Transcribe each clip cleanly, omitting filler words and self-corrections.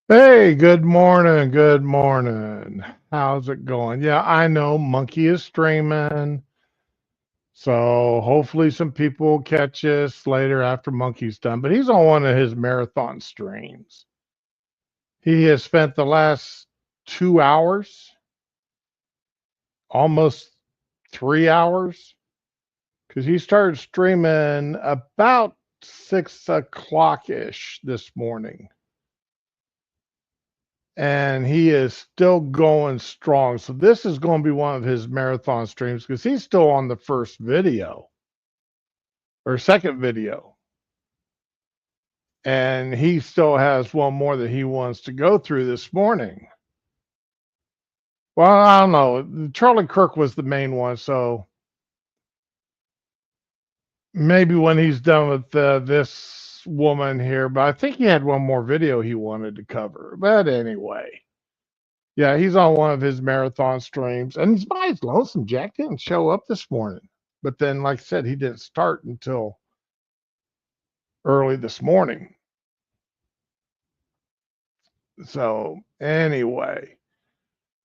Hey, good morning. Good morning. How's it going? Yeah, I know Monkey is streaming. So hopefully some people will catch us later after Monkey's done. But he's on one of his marathon streams. He has spent the last 2 hours, almost 3 hours, because he started streaming about 6 o'clock ish this morning. And he is still going strong. So this is going to be one of his marathon streams because he's still on the first video or second video. And he still has one more that he wants to go through this morning. Well, I don't know. Charlie Kirk was the main one. So maybe when he's done with this woman here, but I think he had one more video he wanted to cover. But anyway. Yeah, he's on one of his marathon streams, and he's by his lonesome. Jack didn't show up this morning, but then, like I said, he didn't start until early this morning. So anyway,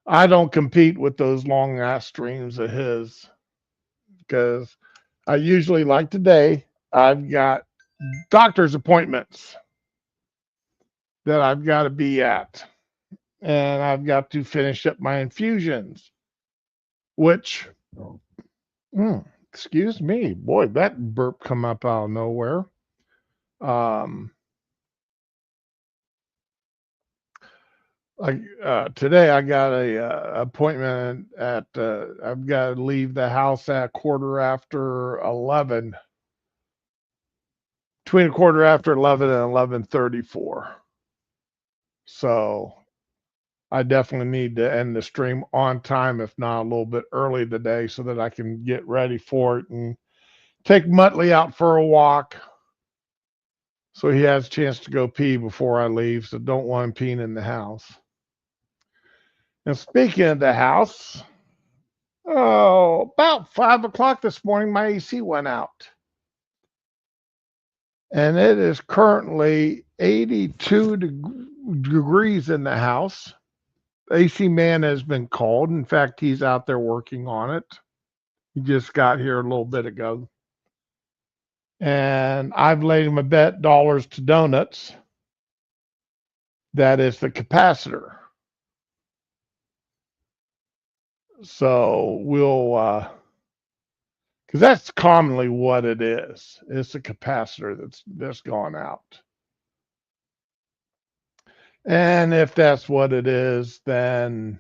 I don't compete with those long ass streams of his because I usually, like today, I've got doctor's appointments that I've got to be at, and I've got to finish up my infusions, which excuse me, boy, that burp come up out of nowhere. Um, like today, I got a appointment at. I've got to leave the house at quarter after 11, between a quarter after 11 and 11:34. So I definitely need to end the stream on time, if not a little bit early today, so that I can get ready for it and take Muttley out for a walk so he has a chance to go pee before I leave. So don't want him peeing in the house. And speaking of the house, about 5 o'clock this morning, my AC went out. And it is currently 82 degrees in the house. AC man has been called. In fact, he's out there working on it. He just got here a little bit ago. And I've laid him a bet dollars to donuts. That is the capacitor. So we'll because that's commonly what it is. It's a capacitor that's gone out. And if that's what it is, then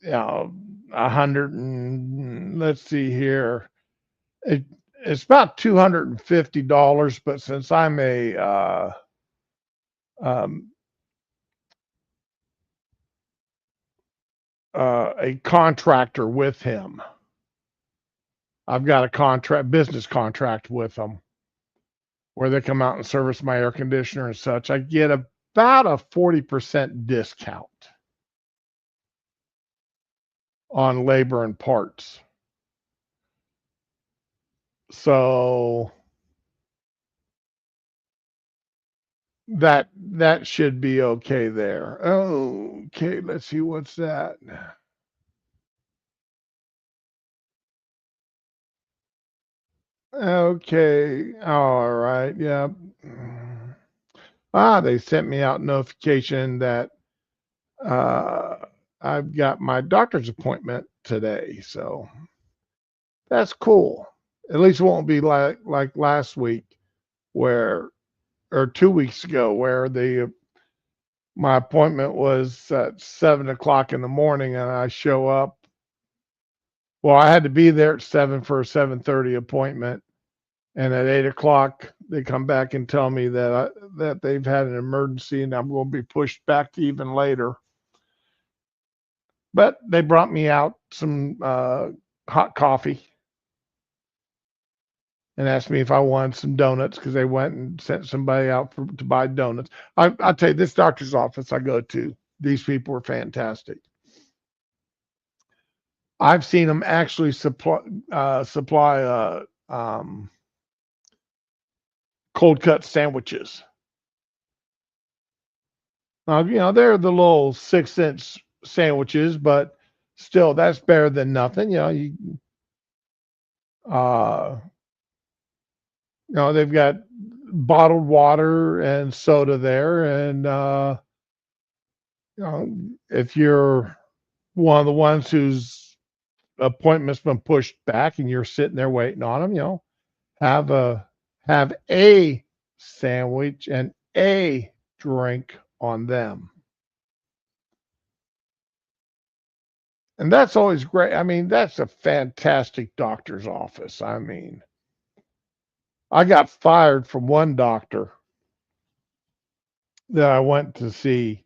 you know, 100 and let's see here, it, it's about $250. But since I'm um, a contractor with him, I've got a business contract with them, where they come out and service my air conditioner and such. I get about a 40% discount on labor and parts. So that should be okay there. Okay, let's see what's that. Okay, all right, yeah. They sent me out notification that uh, I've got my doctor's appointment today, so that's cool. At least it won't be like last week, where or 2 weeks ago, where the my appointment was at 7 o'clock in the morning, and I show up. Well, I had to be there at 7 for a 7:30 appointment, and at 8 o'clock they come back and tell me that they've had an emergency and I'm going to be pushed back to even later. But they brought me out some hot coffee and asked me if I wanted some donuts because they went and sent somebody out to buy donuts. I'll tell you, this doctor's office I go to, these people are fantastic. I've seen them actually supply cold cut sandwiches. They're the little 6 cent sandwiches, but still, that's better than nothing. Uh, they've got bottled water and soda there, and if you're one of the ones whose appointment's been pushed back and you're sitting there waiting on them, have a have a sandwich and a drink on them. And that's always great. I mean, that's a fantastic doctor's office. I mean, I got fired from one doctor that I went to see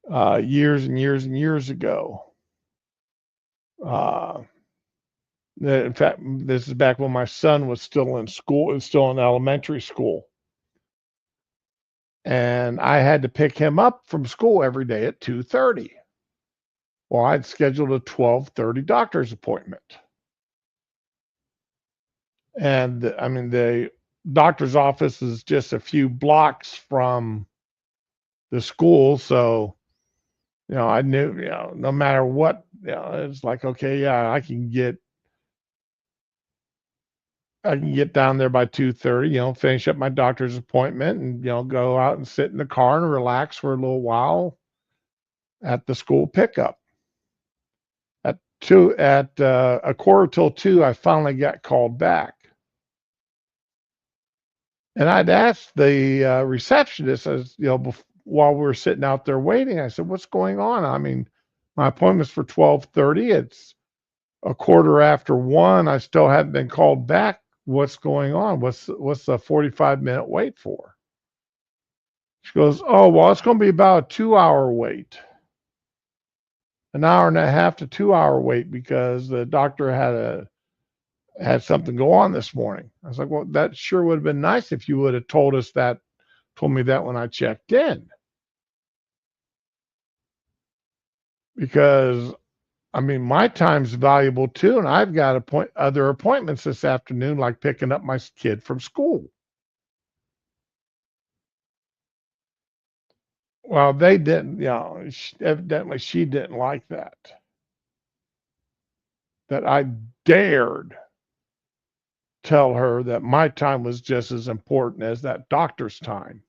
years and years and years ago. Uh, in fact, this is back when my son was still in school, was still in elementary school. And I had to pick him up from school every day at 2:30. Well, I'd scheduled a 12:30 doctor's appointment. And I mean, the doctor's office is just a few blocks from the school. So, I knew, no matter what, it's like, okay, yeah, I can get down there by 2:30, finish up my doctor's appointment and, go out and sit in the car and relax for a little while at the school pickup. At a quarter till 2, I finally got called back. And I'd asked the receptionist, as while we were sitting out there waiting, I said, "What's going on? I mean, my appointment's for 12:30. It's a quarter after 1. I still haven't been called back. What's going on? What's the 45-minute wait for?" She goes, "Oh, well, it's going to be about a 2-hour wait, an hour and a half to 2-hour wait because the doctor had something go on this morning." I was like, "Well, that sure would have been nice if you would have told me that when I checked in, because I mean, my time's valuable too, and I've got other appointments this afternoon, like picking up my kid from school." Well, they didn't, evidently she didn't like that I dared tell her that my time was just as important as that doctor's time.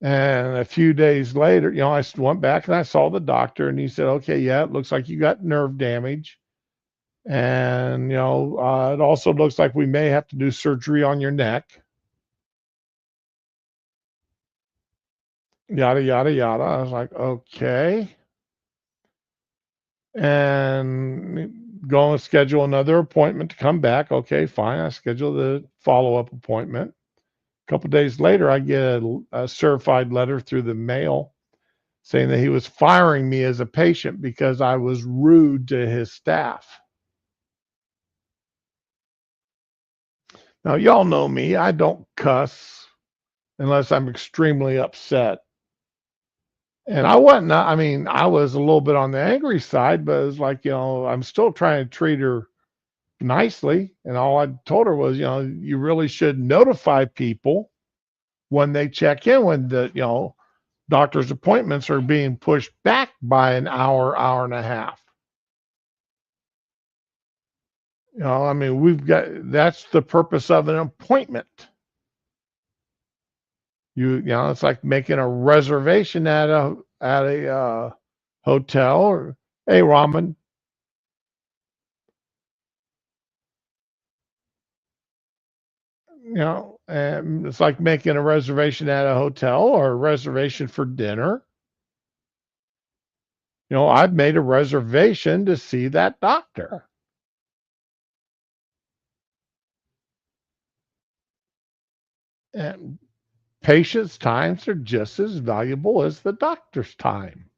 And a few days later, I went back and I saw the doctor, and he said, "Okay, yeah, it looks like you got nerve damage. And, it also looks like we may have to do surgery on your neck, yada, yada, yada." I was like, "Okay." And go and schedule another appointment to come back. Okay, fine. I schedule the follow up appointment. A couple days later, I get a certified letter through the mail saying that he was firing me as a patient because I was rude to his staff. Now, y'all know me. I don't cuss unless I'm extremely upset. And I wasn't, I mean, I was a little bit on the angry side, but it was like, I'm still trying to treat her nicely. And all I told her was, you really should notify people when they check in, when the, doctor's appointments are being pushed back by an hour, hour and a half. I mean, that's the purpose of an appointment. It's like making a reservation at a hotel, or, "Hey, Ramen, and it's like making a reservation at a hotel or a reservation for dinner. I've made a reservation to see that doctor." And patients' times are just as valuable as the doctor's time.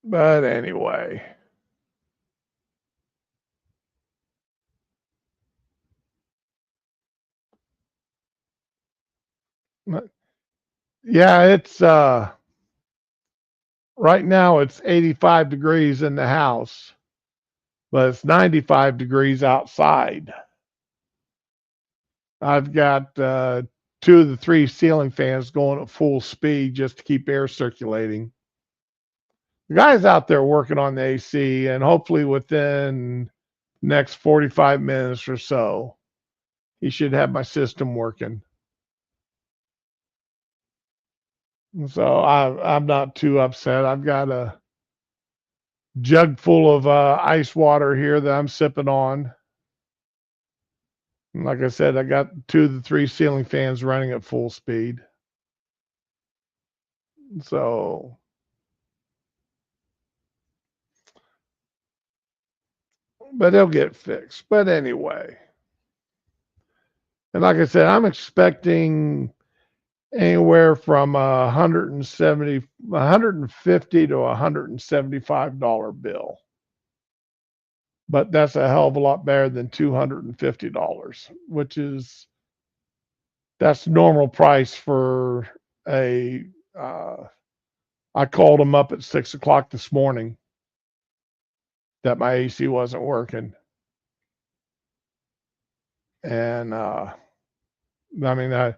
But anyway, yeah, it's right now it's 85 degrees in the house, but it's 95 degrees outside. I've got 2 of the 3 ceiling fans going at full speed just to keep air circulating. The guy's out there working on the AC, and hopefully within the next 45 minutes or so, he should have my system working. So I'm not too upset. I've got a jug full of ice water here that I'm sipping on. And like I said, I got 2 of the 3 ceiling fans running at full speed. So, but they'll get fixed. But anyway, and like I said, I'm expecting anywhere from 150 to $175 bill. But that's a hell of a lot better than $250, which is that's normal price for a. I called them up at 6 o'clock this morning that my AC wasn't working, and I mean I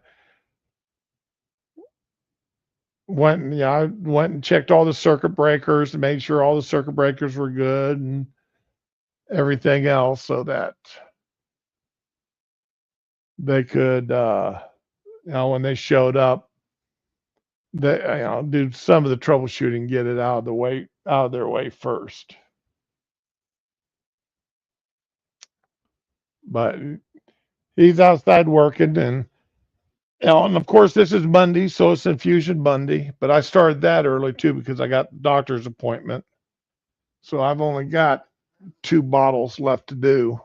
I went and checked all the circuit breakers and made sure all the circuit breakers were good and everything else so that they could when they showed up they do some of the troubleshooting, get it out of their way first. But he's outside working, and of course this is Monday, so it's Infusion Monday, but I started that early too because I got the doctor's appointment. So I've only got 2 bottles left to do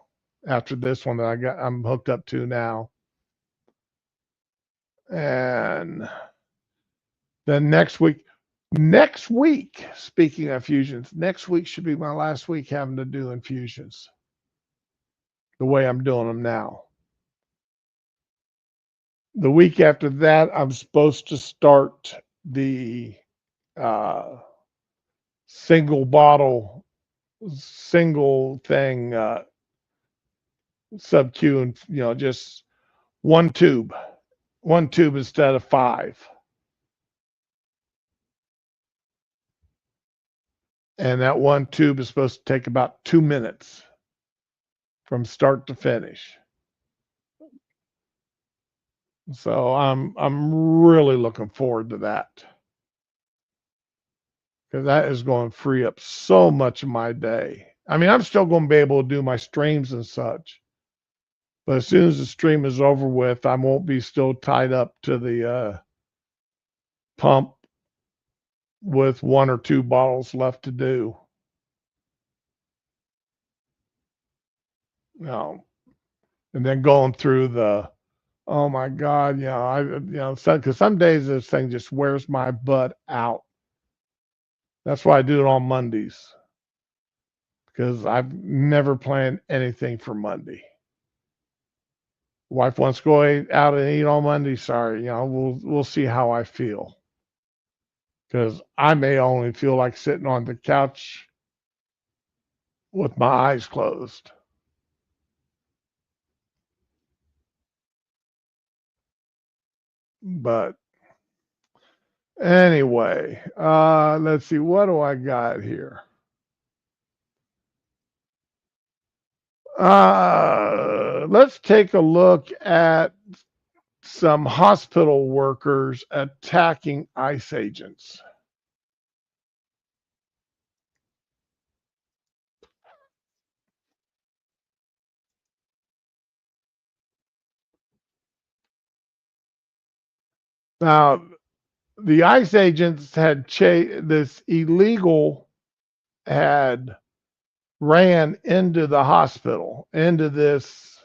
after this one that I'm hooked up to now. And then next week, speaking of infusions, next week should be my last week having to do infusions the way I'm doing them now. The week after that, I'm supposed to start the single bottle, single thing sub-Q, and just one tube instead of 5. And that one tube is supposed to take about 2 minutes from start to finish. So I'm really looking forward to that, because that is going to free up so much of my day. I mean, I'm still going to be able to do my streams and such, but as soon as the stream is over with, I won't be still tied up to the pump with 1 or 2 bottles left to do. And then going through the, oh my God, because some days this thing just wears my butt out. That's why I do it on Mondays, because I've never planned anything for Monday. Wife wants to go out and eat on Monday. Sorry, we'll see how I feel, because I may only feel like sitting on the couch with my eyes closed. But anyway, let's see, what do I got here? Let's take a look at some hospital workers attacking ICE agents. Now, the ICE agents had this illegal had ran into the hospital, into this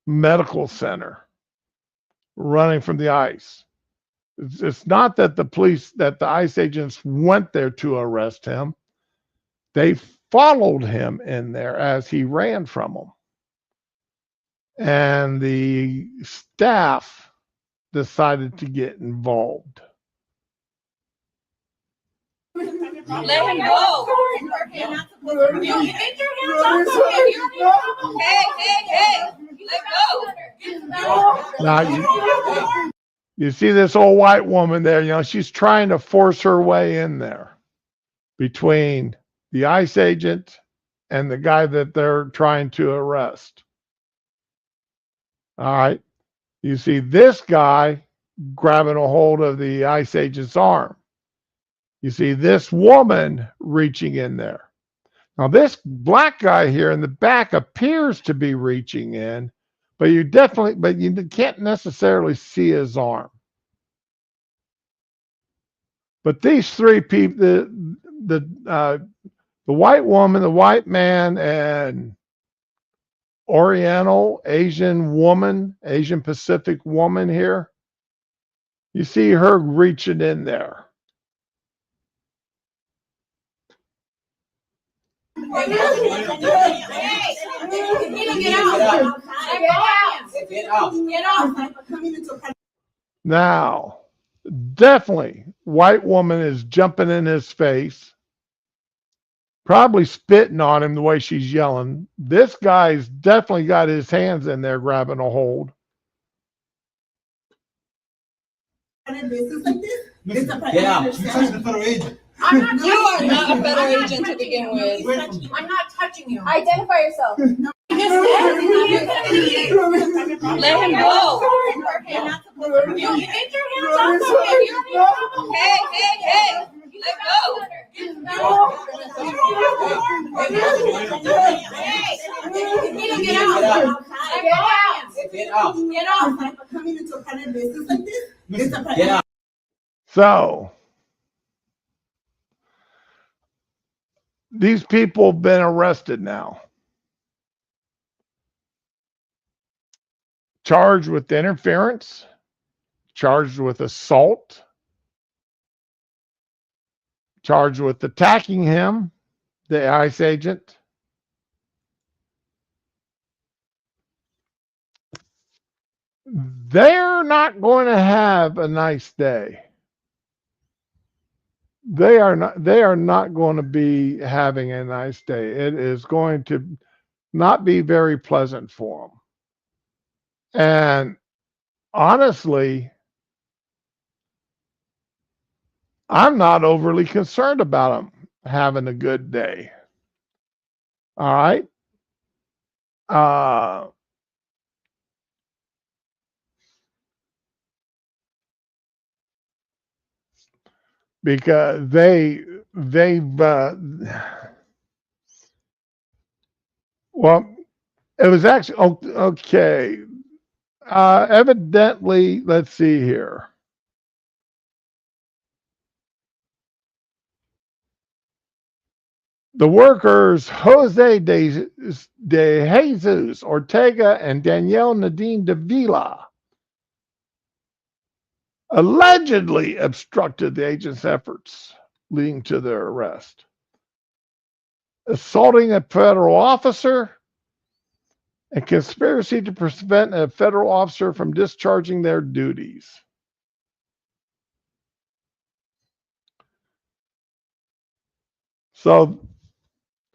medical center, running from the ICE. It's not that the ICE agents went there to arrest him. They followed him in there as he ran from them. And the staff decided to get involved. Let him go. You get your hands off of him. Hey. Let go. Now you see this old white woman there, you know, she's trying to force her way in there between the ICE agent and the guy that they're trying to arrest. All right. You see this guy grabbing a hold of the ICE agent's arm. You see this woman reaching in there. Now, this black guy here in the back appears to be reaching in, but you can't necessarily see his arm. But these three people, the white woman, the white man, and Oriental Asian woman, Asian Pacific woman here, you see her reaching in there. Now, definitely, white woman is jumping in his face, probably spitting on him the way she's yelling. This guy's definitely got his hands in there grabbing a hold. I'm not. You are not a federal agent to begin with. I'm not touching you. Identify yourself. No. Let him go. You get your hands off of him. Hey. Let go. Get out. I'm coming into a private business like this. Get out. So, these people have been arrested now, charged with interference, charged with assault, charged with attacking him, the ICE agent. They're not going to have a nice day. They are not going to be having a nice day. It is going to not be very pleasant for them. And honestly, I'm not overly concerned about them having a good day. All right. Because well, it was actually okay. Evidently, let's see here. The workers Jose de Jesus Ortega and Danielle Nadine Davila allegedly obstructed the agent's efforts, leading to their arrest. Assaulting a federal officer and conspiracy to prevent a federal officer from discharging their duties. So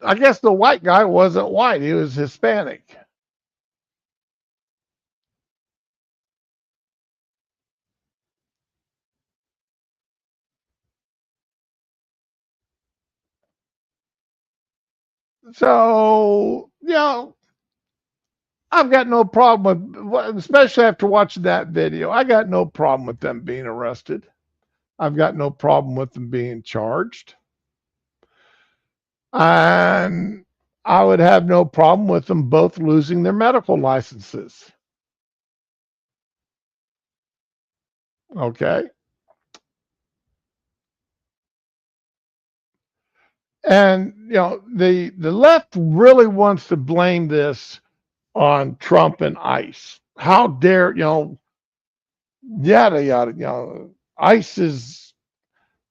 I guess the white guy wasn't white, he was Hispanic. So, you know, I've got no problem with, especially after watching that video, I got no problem with them being arrested. I've got no problem with them being charged. And I would have no problem with them both losing their medical licenses. Okay. And you know, the left really wants to blame this on Trump and ICE. How dare, you know, yada yada, you know, ICE is,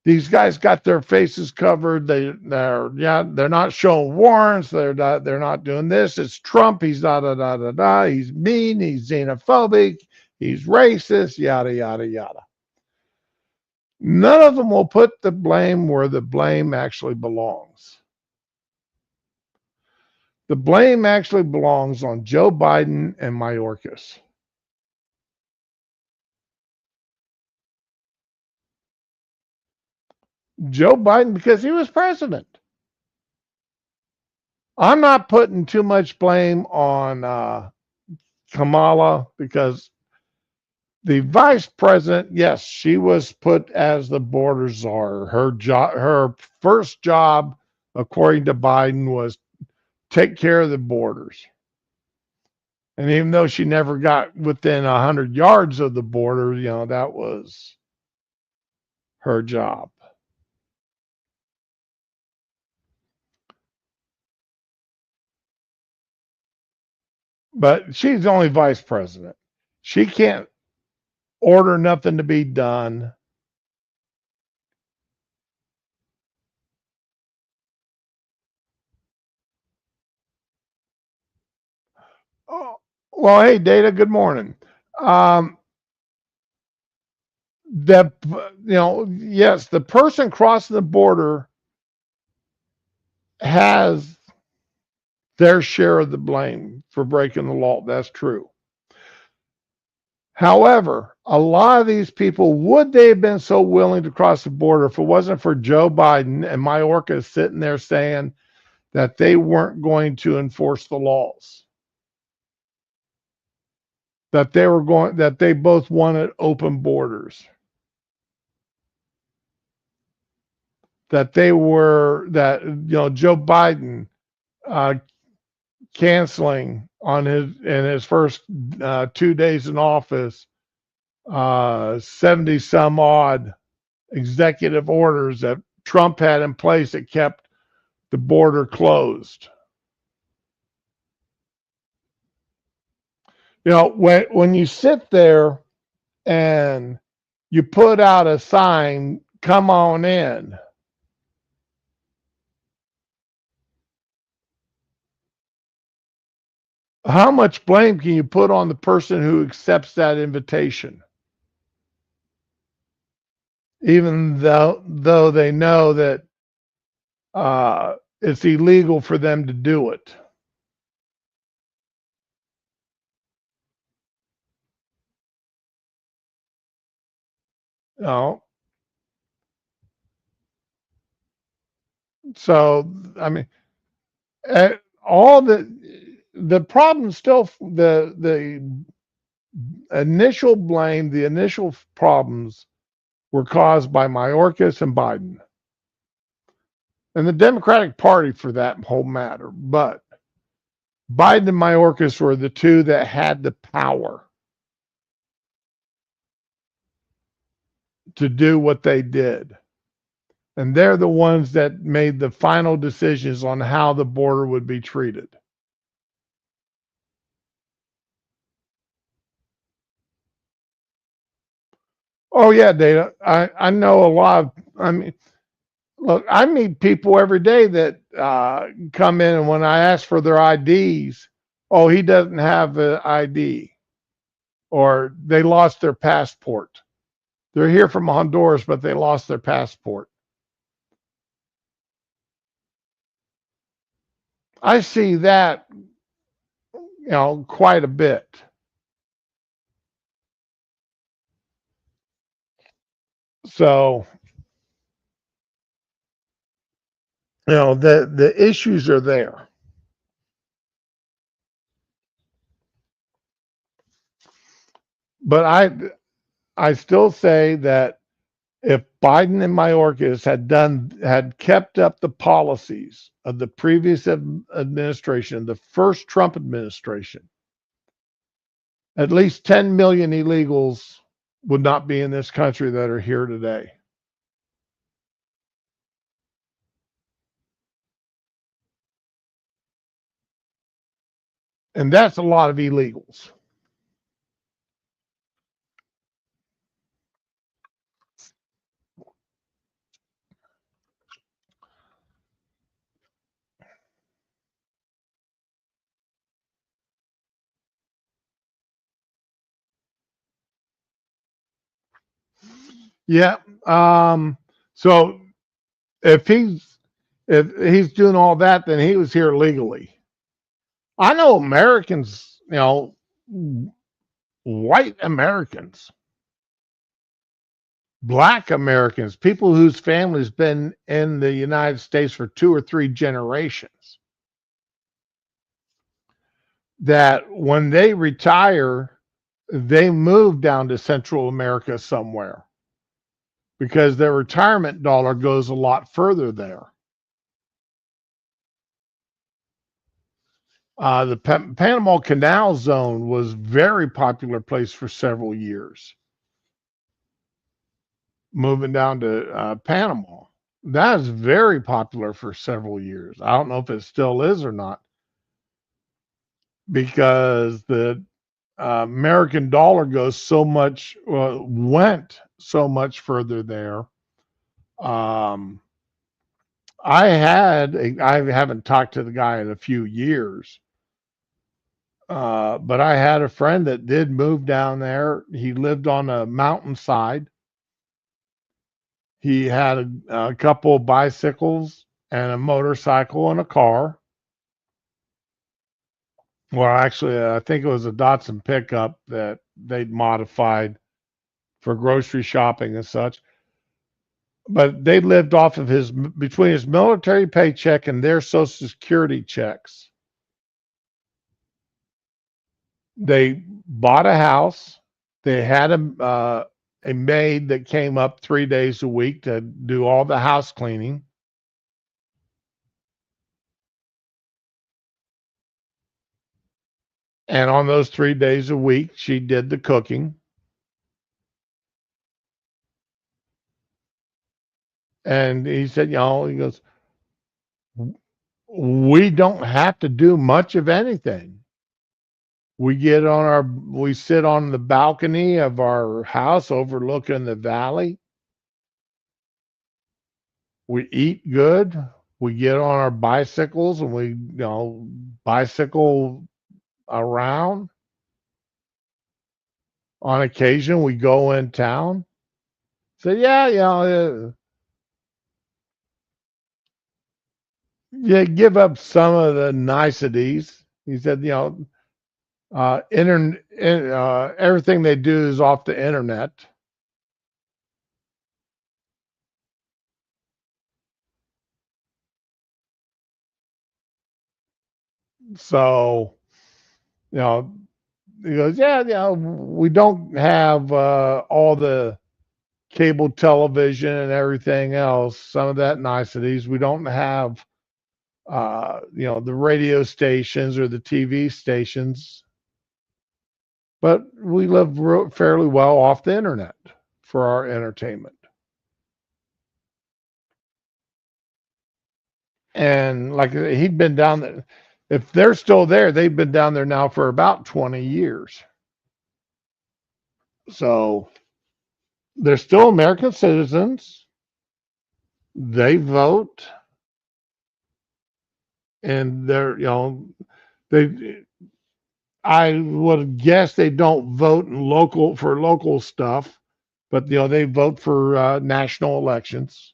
these guys got their faces covered. They're not showing warrants. They're not doing this. It's Trump. He's da. He's mean. He's xenophobic. He's racist. Yada yada yada. None of them will put the blame where the blame actually belongs. The blame actually belongs on Joe Biden and Mayorkas. Joe Biden because he was president. I'm not putting too much blame on Kamala because the vice president, yes, she was put as the border czar. Her first job, according to Biden, was take care of the borders. And even though she never got within 100 yards of the border, that was her job. But she's only vice president. She can't order nothing to be done. Oh, well, hey, Data, good morning. Um, that yes, the person crossing the border has their share of the blame for breaking the law. That's true. However, a lot of these people, would they have been so willing to cross the border if it wasn't for Joe Biden and Mayorkas sitting there saying that they weren't going to enforce the laws? That they both wanted open borders. Joe Biden uh, canceling in his first 2 days in office 70 some odd executive orders that Trump had in place that kept the border closed. When you sit there and you put out a sign, come on in, how much blame can you put on the person who accepts that invitation? Even though they know that it's illegal for them to do it. No. So, I mean, all the problem still, the initial blame, the initial problems were caused by Mayorkas and Biden and the Democratic Party for that whole matter. But Biden and Mayorkas were the two that had the power to do what they did. And they're the ones that made the final decisions on how the border would be treated. Oh yeah, Data. I know a lot of. I mean, look, I meet people every day that come in, and when I ask for their IDs, oh, he doesn't have an ID, or they lost their passport. They're here from Honduras, but they lost their passport. I see that, quite a bit. So, the issues are there. But I still say that if Biden and Mayorkas had kept up the policies of the previous administration, the first Trump administration, at least 10 million illegals would not be in this country that are here today. And that's a lot of illegals. Yeah. So if he's doing all that, then he was here legally. I know Americans, white Americans Black Americans, people whose family's been in the United States for 2 or 3 generations, that when they retire, they move down to Central America somewhere because their retirement dollar goes a lot further there. The Panama Canal Zone was a very popular place for several years. Moving down to Panama, that is very popular for several years. I don't know if it still is or not because the American dollar goes so much, went so much further there. Um, I haven't talked to the guy in a few years, but I had a friend that did move down there. He lived on a mountainside. He had a couple of bicycles and a motorcycle and a car. Well, actually, I think it was a Datsun pickup that they'd modified for grocery shopping and such. But they lived off of his between his military paycheck and their Social Security checks. They bought a house. They had a maid that came up 3 days a week to do all the house cleaning. And on those 3 days a week, she did the cooking. And he said, he goes, we don't have to do much of anything. We sit on the balcony of our house overlooking the valley. We eat good. We get on our bicycles and we, bicycle around. On occasion, we go in town. So yeah, you give up some of the niceties. He said, everything they do is off the internet. So, you know, he goes, we don't have all the cable television and everything else, some of that niceties. We don't have, the radio stations or the TV stations, but we live fairly well off the internet for our entertainment. And like he'd been down there, if they're still there, they've been down there now for about 20 years. So they're still American citizens. They vote, and they. I would guess they don't vote for local stuff, but they vote for national elections.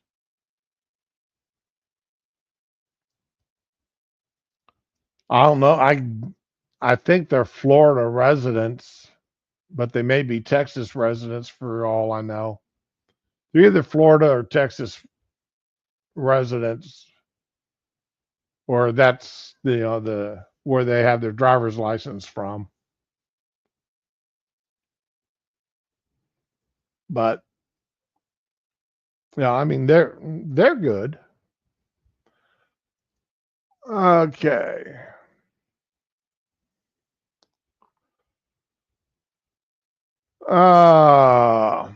I don't know. I think they're Florida residents, but they may be Texas residents for all I know. They're either Florida or Texas residents, or that's the where they have their driver's license from. But yeah, I mean they're good. Okay. Uh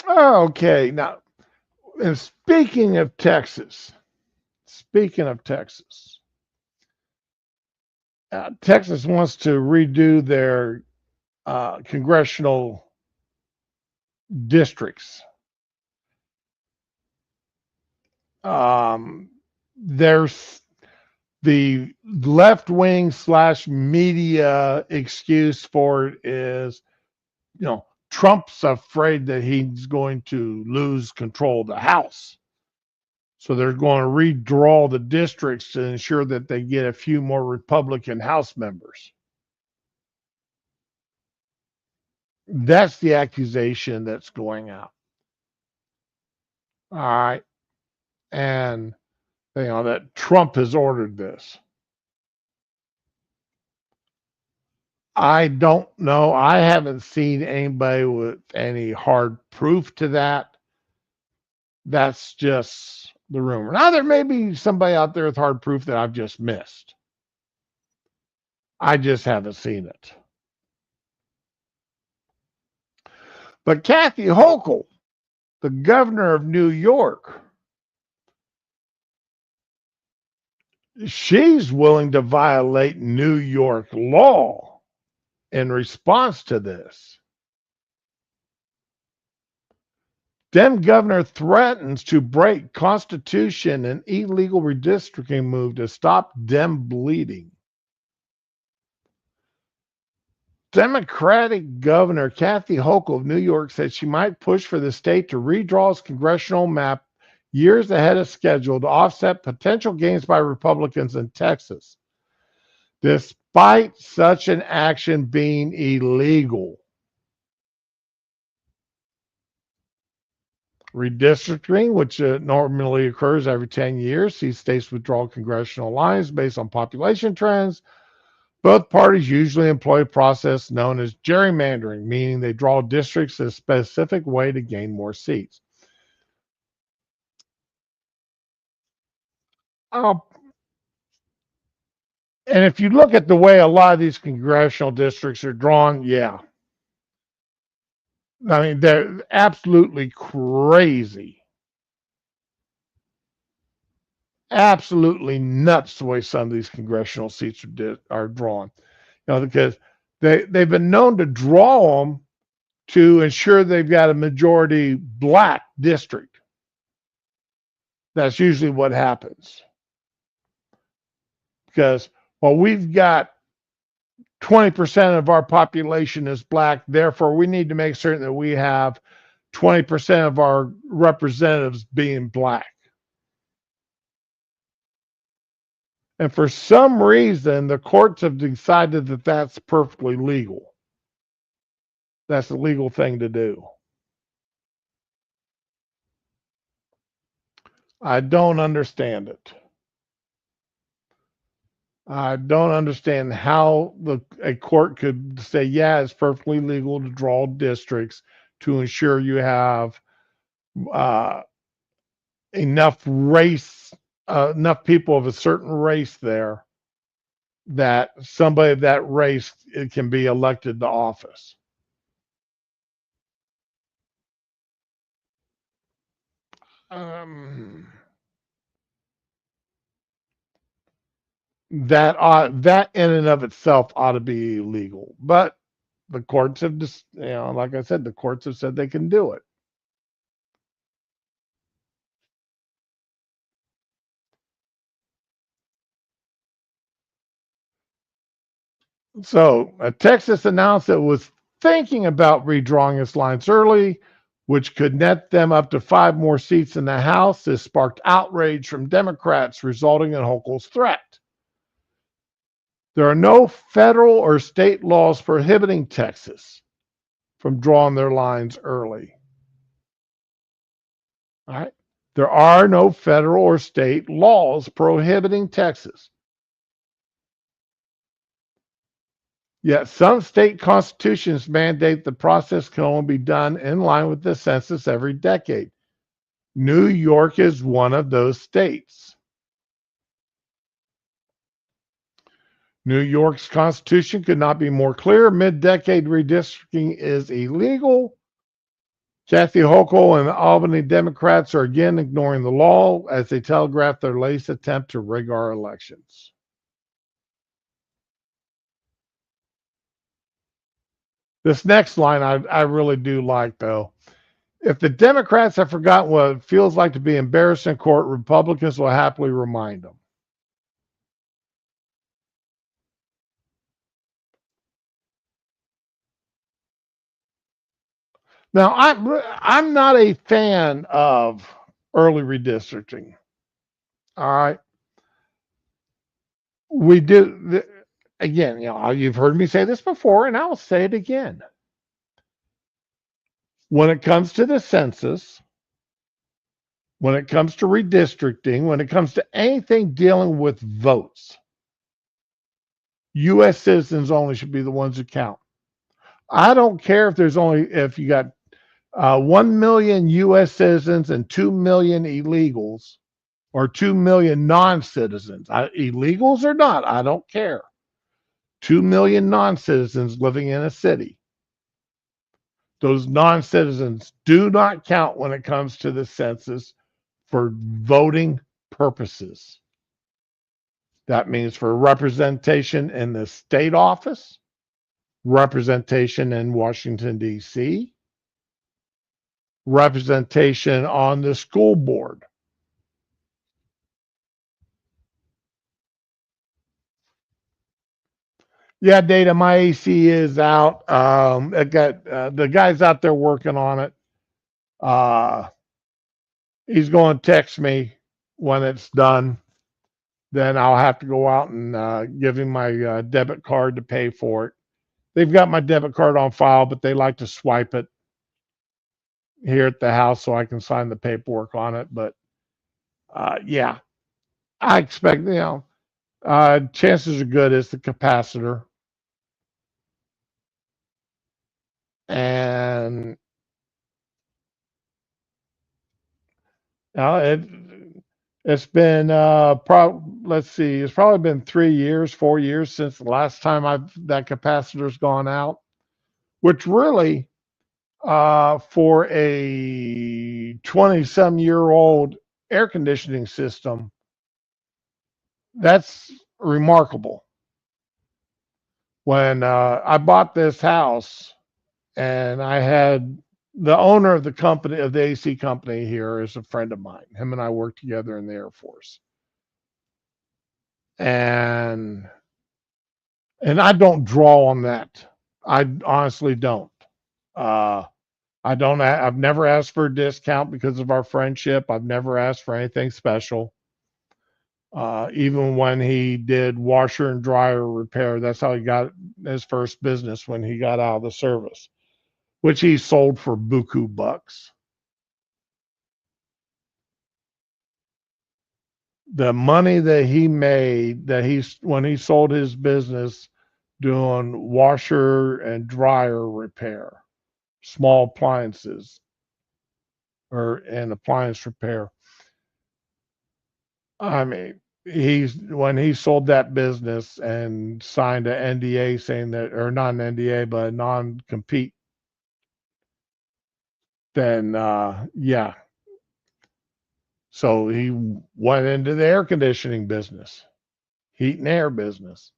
okay. Now, and speaking of Texas, Texas wants to redo their congressional districts. There's the left wing / media excuse for it is, Trump's afraid that he's going to lose control of the House. So they're going to redraw the districts to ensure that they get a few more Republican House members. That's the accusation that's going out. All right. And, that Trump has ordered this. I don't know. I haven't seen anybody with any hard proof to that. That's just the rumor. Now, there may be somebody out there with hard proof that I've just missed. I just haven't seen it. But Kathy Hochul, the governor of New York, she's willing to violate New York law in response to this. Dem governor threatens to break Constitution and illegal redistricting move to stop Dem bleeding. Democratic Governor Kathy Hochul of New York said she might push for the state to redraw its congressional map years ahead of schedule to offset potential gains by Republicans in Texas, despite such an action being illegal. Redistricting, which normally occurs every 10 years, sees states withdraw congressional lines based on population trends. Both parties usually employ a process known as gerrymandering, meaning they draw districts a specific way to gain more seats. Uh, and if you look at the way a lot of these congressional districts are drawn, yeah. I mean, they're absolutely crazy. Absolutely nuts the way some of these congressional seats are drawn. Because they've been known to draw them to ensure they've got a majority black district. That's usually what happens. Because, well, we've got 20% of our population is black, therefore we need to make certain that we have 20% of our representatives being black. And for some reason, the courts have decided that that's perfectly legal. That's a legal thing to do. I don't understand it. I don't understand how a court could say, yeah, it's perfectly legal to draw districts to ensure you have uh, enough race, enough people of a certain race there that somebody of that race can be elected to office. Um, that in and of itself ought to be illegal, but the courts have just, like I said, the courts have said they can do it. So Texas announced it was thinking about redrawing its lines early, which could net them up to 5 more seats in the House. This sparked outrage from Democrats, resulting in Hochul's threat. There are no federal or state laws prohibiting Texas from drawing their lines early. All right. There are no federal or state laws prohibiting Texas. Yet some state constitutions mandate the process can only be done in line with the census every decade. New York is one of those states. New York's constitution could not be more clear. Mid-decade redistricting is illegal. Kathy Hochul and the Albany Democrats are again ignoring the law as they telegraph their latest attempt to rig our elections. This next line I really do like, though. If the Democrats have forgotten what it feels like to be embarrassed in court, Republicans will happily remind them. Now, I'm not a fan of early redistricting. All right, we do again. You've heard me say this before, and I'll say it again. When it comes to the census, when it comes to redistricting, when it comes to anything dealing with votes, U.S. citizens only should be the ones who count. I don't care if you got 1 million U.S. citizens and 2 million illegals or 2 million non citizens. Illegals or not, I don't care. 2 million non citizens living in a city. Those non citizens do not count when it comes to the census for voting purposes. That means for representation in the state office, representation in Washington, D.C., representation on the school board. Yeah, Data, my AC is out. I got the guy's out there working on it. Uh, he's going to text me when it's done. Then I'll have to go out and give him my debit card to pay for it. They've got my debit card on file, but they like to swipe it here at the house so I can sign the paperwork on it. But yeah, I expect, chances are good it's the capacitor. And it, it's been, let's see, it's probably been 3 years, 4 years since the last time that capacitor's gone out, which really, for a 20-some-year-old air conditioning system, that's remarkable. When I bought this house, and I had the owner of the company, of the AC company here, is a friend of mine. Him and I worked together in the Air Force, and I don't draw on that. I honestly don't. Uh, I don't. I've never asked for a discount because of our friendship. I've never asked for anything special. Even when he did washer and dryer repair, that's how he got his first business when he got out of the service, which he sold for buku bucks. The money that he made, when he sold his business doing washer and dryer repair, small appliances or and appliance repair. I mean, he's when he sold that business and signed an NDA saying that, or not an NDA, but a non-compete, then yeah. So he went into the air conditioning business, heat and air business.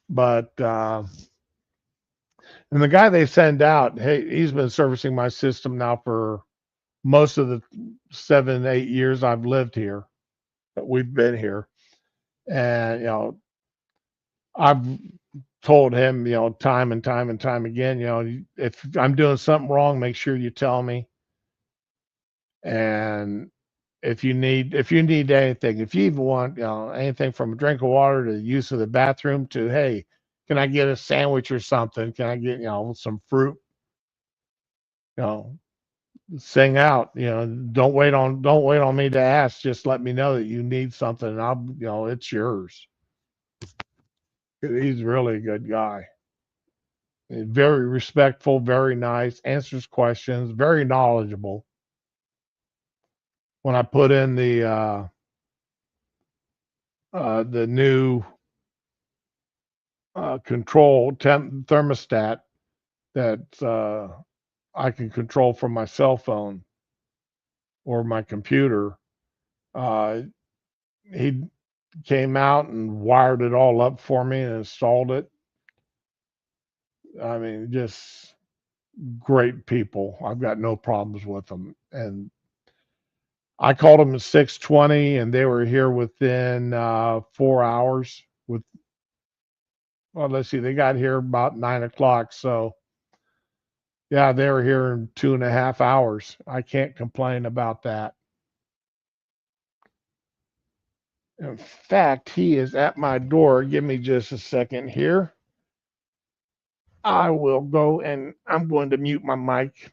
But and the guy they send out, hey, he's been servicing my system now for most of the 7, 8 years I've lived here, that we've been here. And, I've told him, time and time and time again, if I'm doing something wrong, make sure you tell me. And if you need anything, if you even want, anything from a drink of water to the use of the bathroom to, hey, can I get a sandwich or something? Can I get, some fruit? You know, sing out. Don't wait on me to ask. Just let me know that you need something, and it's yours. He's really a good guy. Very respectful, very nice, answers questions, very knowledgeable. When I put in the new control thermostat that I can control from my cell phone or my computer, uh, he came out and wired it all up for me and installed it. I mean, just great people. I've got no problems with them. And I called them at 6:20, and they were here within 4 hours. Well, let's see, they got here about 9 o'clock. So yeah, they were here in 2.5 hours. I can't complain about that. In fact, he is at my door. Give me just a second here. I will go and I'm going to mute my mic.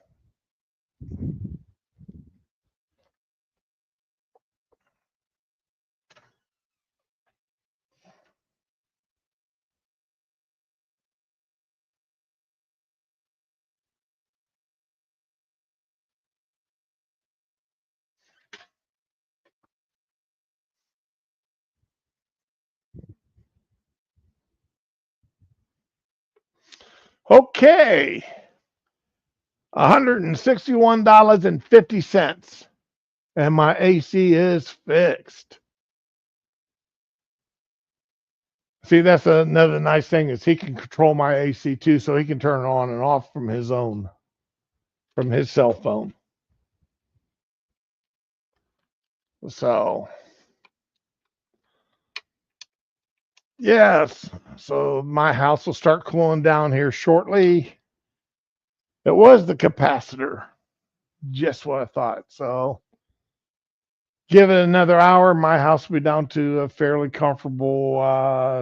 Okay. $161.50. And my AC is fixed. See, that's another nice thing is he can control my AC too, so he can turn it on and off from his cell phone. So, yes. So my house will start cooling down here shortly. It was the capacitor, just what I thought. So, give it another hour, my house will be down to a fairly comfortable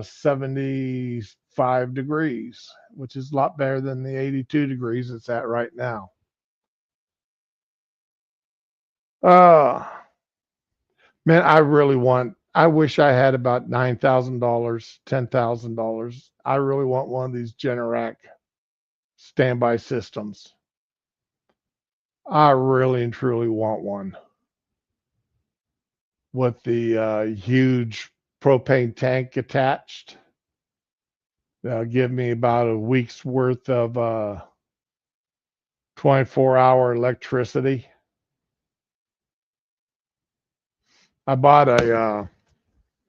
75 degrees, which is a lot better than the 82 degrees it's at right now. Uh, Man, I wish I had about $9,000, $10,000. I really want one of these Generac standby systems. I really and truly want one with the huge propane tank attached. That'll give me about a week's worth of 24-hour electricity. I bought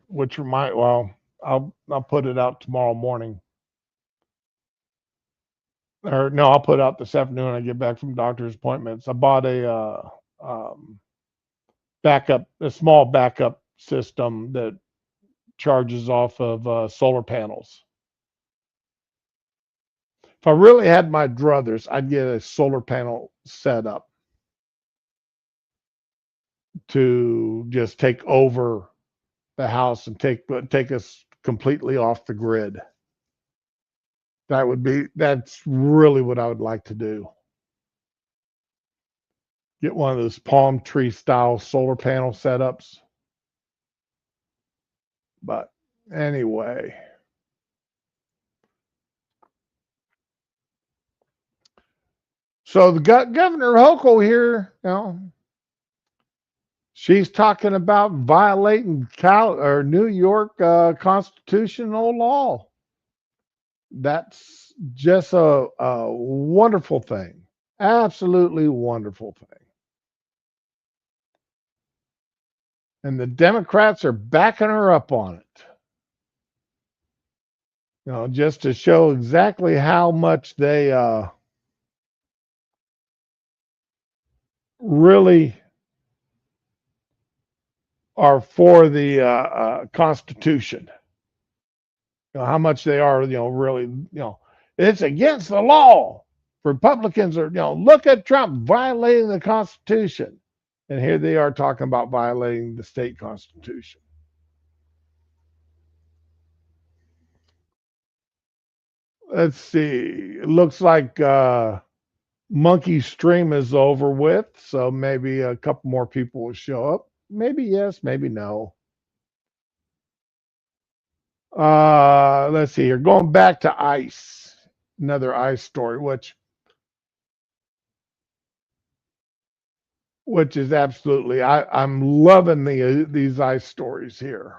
which remind, well, I'll put it out tomorrow morning. Or no, I'll put it out this afternoon when I get back from doctor's appointments. I bought um, a small backup system that charges off of solar panels. If I really had my druthers, I'd get a solar panel set up to just take over the house and take us completely off the grid. That's really what I would like to do. Get one of those palm tree style solar panel setups. But anyway, so the Governor Hochul here, she's talking about violating New York constitutional law. That's just a wonderful thing, absolutely wonderful thing. And the Democrats are backing her up on it. Just to show exactly how much they really are for the Constitution. How much they are, really, it's against the law. Republicans are, look at Trump violating the Constitution. And here they are talking about violating the state constitution. Let's see. It looks like Monkey Stream is over with, so maybe a couple more people will show up. Maybe yes, maybe no. Let's see here. Going back to ICE, another ICE story, which is absolutely I'm loving these ICE stories here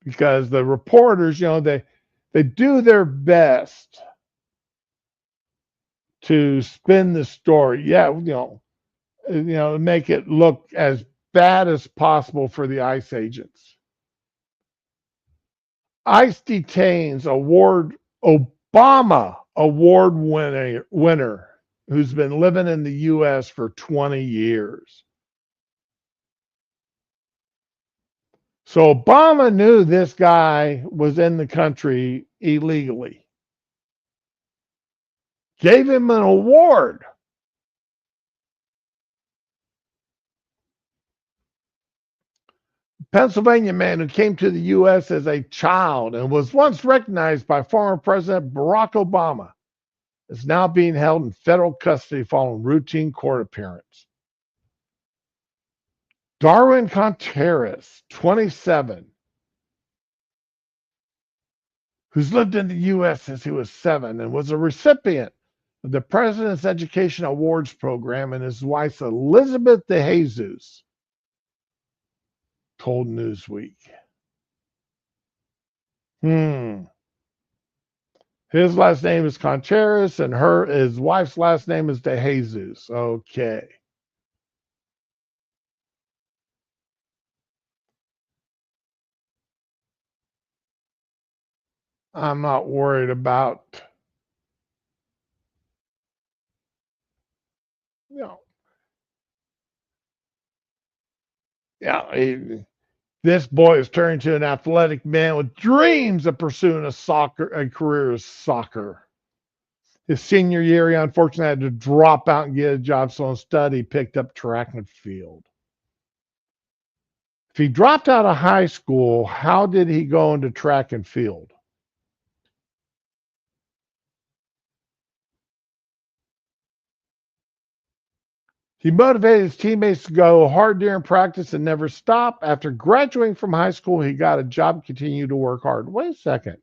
because the reporters, they do their best to spin the story. Yeah, make it look as bad as possible for the ICE agents. ICE detains Obama award winner who's been living in the U.S. for 20 years. So Obama knew this guy was in the country illegally. Gave him an award. Pennsylvania man who came to the U.S. as a child and was once recognized by former President Barack Obama is now being held in federal custody following routine court appearance. Darwin Contreras, 27, who's lived in the U.S. since he was 7 and was a recipient of the President's Education Awards Program, and his wife, Elizabeth de Jesus, told Newsweek. His last name is Contreras, and his wife's last name is de Jesus. Okay. I'm not worried about, you know, yeah, this boy is turning to an athletic man with dreams of pursuing a career as soccer. His senior year, he unfortunately had to drop out and get a job, so instead he picked up track and field. If he dropped out of high school, how did he go into track and field? He motivated his teammates to go hard during practice and never stop. After graduating from high school, he got a job and continued to work hard. Wait a second.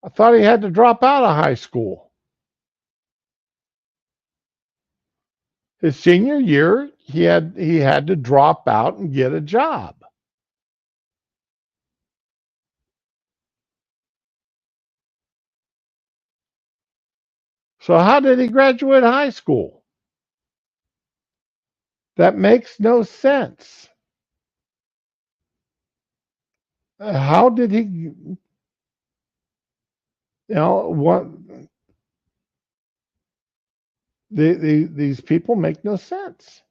I thought he had to drop out of high school. His senior year, he had to drop out and get a job. So how did he graduate high school? That makes no sense. How did he, what these people make no sense.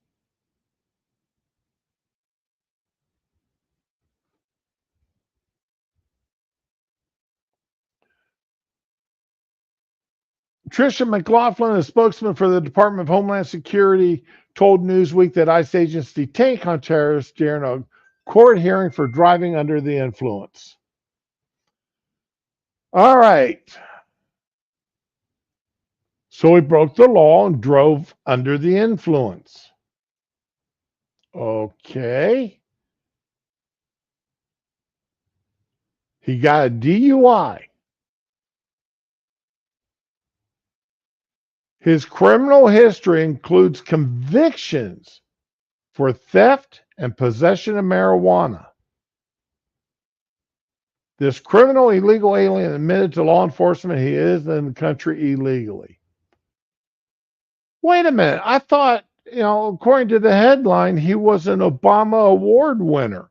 Tricia McLaughlin, a spokesman for the Department of Homeland Security, told Newsweek that ICE agents detained Contreras during a court hearing for driving under the influence. All right. So he broke the law and drove under the influence. Okay. He got a DUI. His criminal history includes convictions for theft and possession of marijuana. This criminal illegal alien admitted to law enforcement he is in the country illegally. Wait a minute. I thought, according to the headline, he was an Obama Award winner.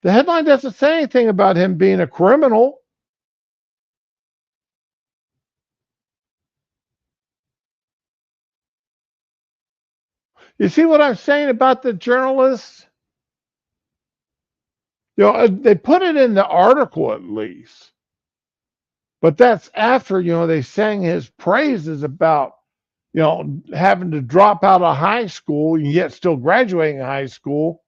The headline doesn't say anything about him being a criminal. You see what I'm saying about the journalists? They put it in the article at least. But that's after, they sang his praises about, having to drop out of high school and yet still graduating high school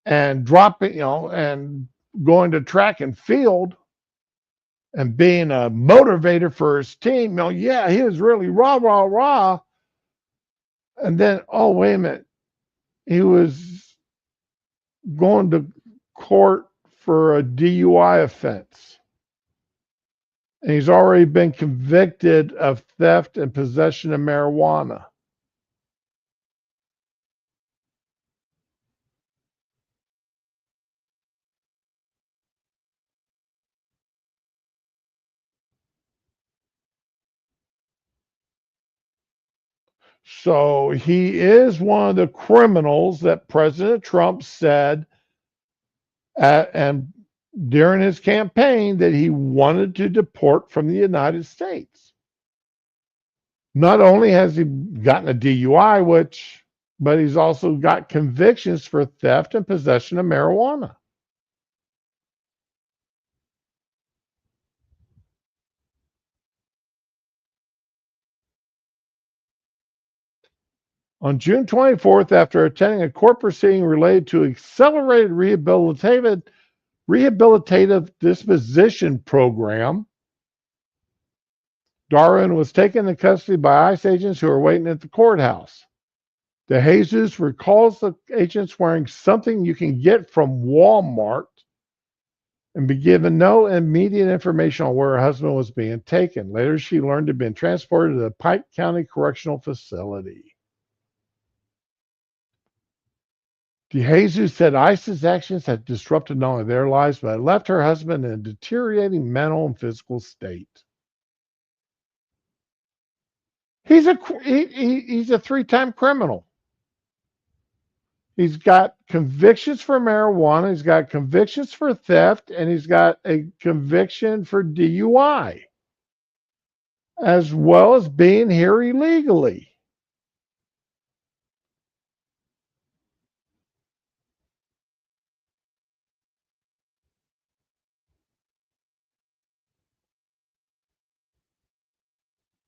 and dropping, and going to track and field and being a motivator for his team. Yeah, he was really rah, rah, rah. And then, oh, wait a minute. He was going to court for a DUI offense. And he's already been convicted of theft and possession of marijuana. So he is one of the criminals that President Trump said and during his campaign that he wanted to deport from the United States. Not only has he gotten a DUI, but he's also got convictions for theft and possession of marijuana. On June 24th, after attending a court proceeding related to accelerated rehabilitative disposition program, Darwin was taken into custody by ICE agents who were waiting at the courthouse. DeJesus recalls the agents wearing something you can get from Walmart and be given no immediate information on where her husband was being taken. Later, she learned he'd been transported to the Pike County Correctional Facility. DeJesus said ICE's actions had disrupted not only their lives, but had left her husband in a deteriorating mental and physical state. He's a three-time criminal. He's got convictions for marijuana, he's got convictions for theft, and he's got a conviction for DUI, as well as being here illegally.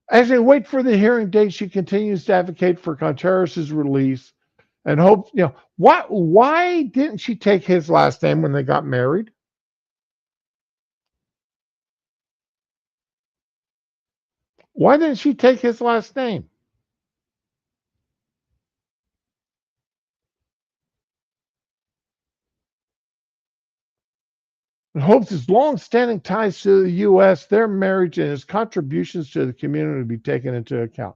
As they wait for the hearing date, she continues to advocate for Contreras' release and hope, why didn't she take his last name when they got married? Why didn't she take his last name? And hopes his long-standing ties to the U.S., their marriage, and his contributions to the community be taken into account.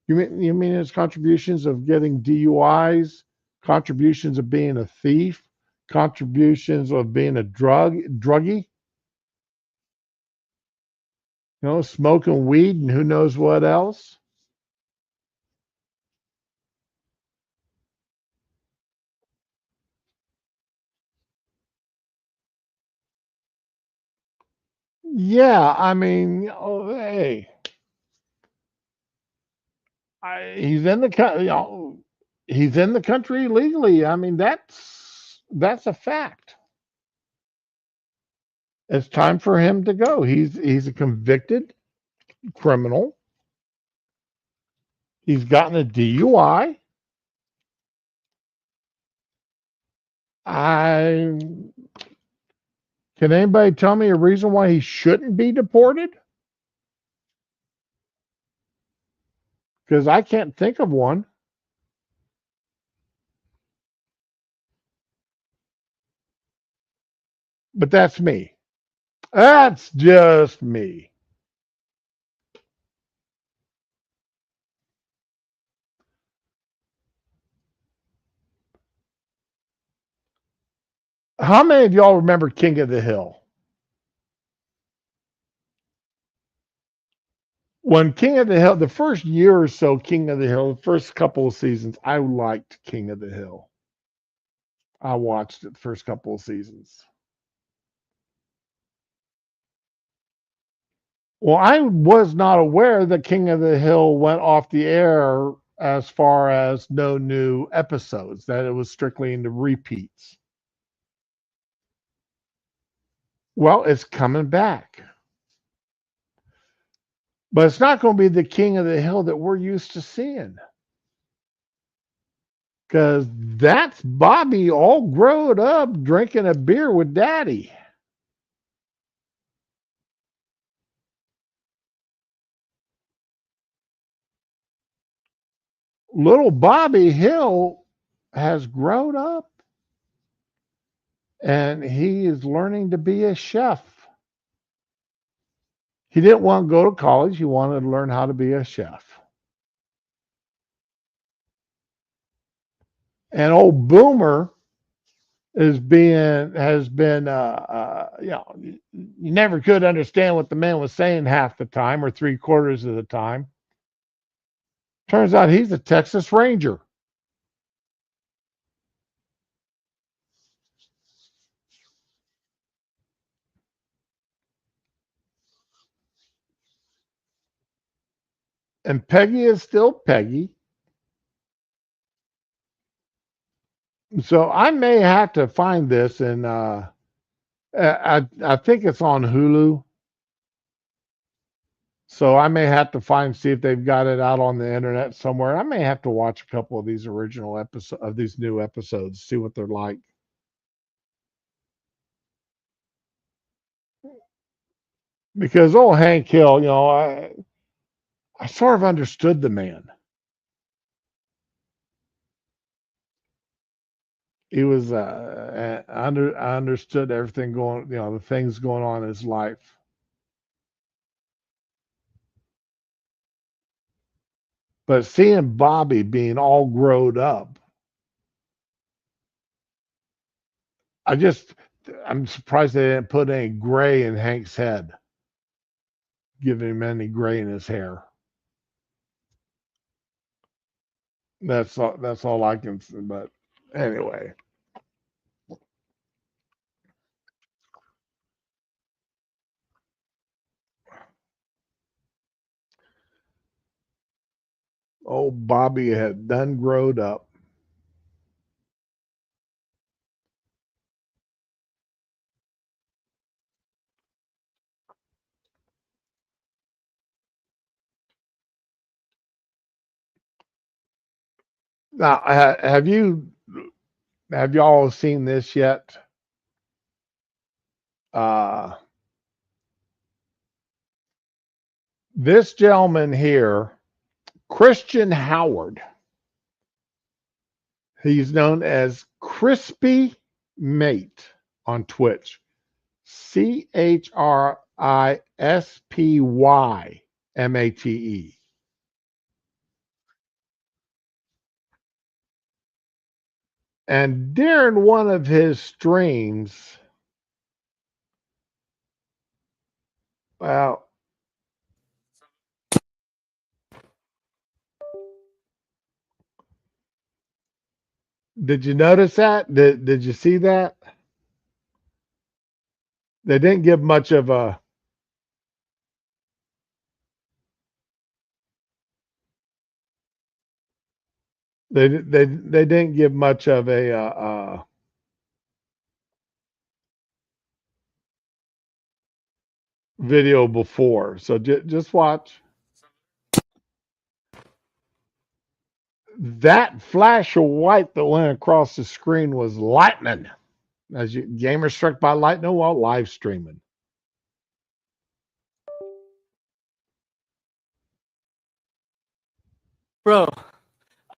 You mean his contributions of getting DUIs, contributions of being a thief, contributions of being a druggie? Smoking weed and who knows what else? Yeah, I mean, hey, he's in he's in the country legally. I mean, that's a fact. It's time for him to go. He's a convicted criminal. He's gotten a DUI. Can anybody tell me a reason why he shouldn't be deported? Because I can't think of one. But that's me. That's just me. How many of y'all remember King of the Hill? When King of the Hill, the first year or so, King of the Hill, the first couple of seasons, I liked King of the Hill. I watched it the first couple of seasons. Well, I was not aware that King of the Hill went off the air as far as no new episodes, that it was strictly into repeats. Well, it's coming back. But it's not going to be the King of the Hill that we're used to seeing. Because that's Bobby all grown up drinking a beer with Daddy. Little Bobby Hill has grown up and he is learning to be a chef. He didn't want to go to college. He wanted to learn how to be a chef. And old Boomer has been, you never could understand what the man was saying half the time or 3/4 of the time. Turns out he's a Texas Ranger. And Peggy is still Peggy. So I may have to find this, and I think it's on Hulu. So I may have to see if they've got it out on the internet somewhere. I may have to watch a couple of these original episodes of these new episodes, see what they're like. Because old Hank Hill, I sort of understood the man. He was I understood everything going, the things going on in his life. But seeing Bobby being all growed up, I just I'm surprised they didn't put any gray in Hank's head, giving him any gray in his hair. That's all I can say. But anyway, old Bobby had done growed up. Now, have y'all seen this yet? Uh, this gentleman here, Christian Howard, he's known as Crispy Mate on Twitch. ChrispyMate. And during one of his streams, well, did you notice that? Did you see that? They didn't give much of a they didn't give much of a video before. So just watch. That flash of white that went across the screen was lightning. As you gamer struck by lightning while live streaming. Bro,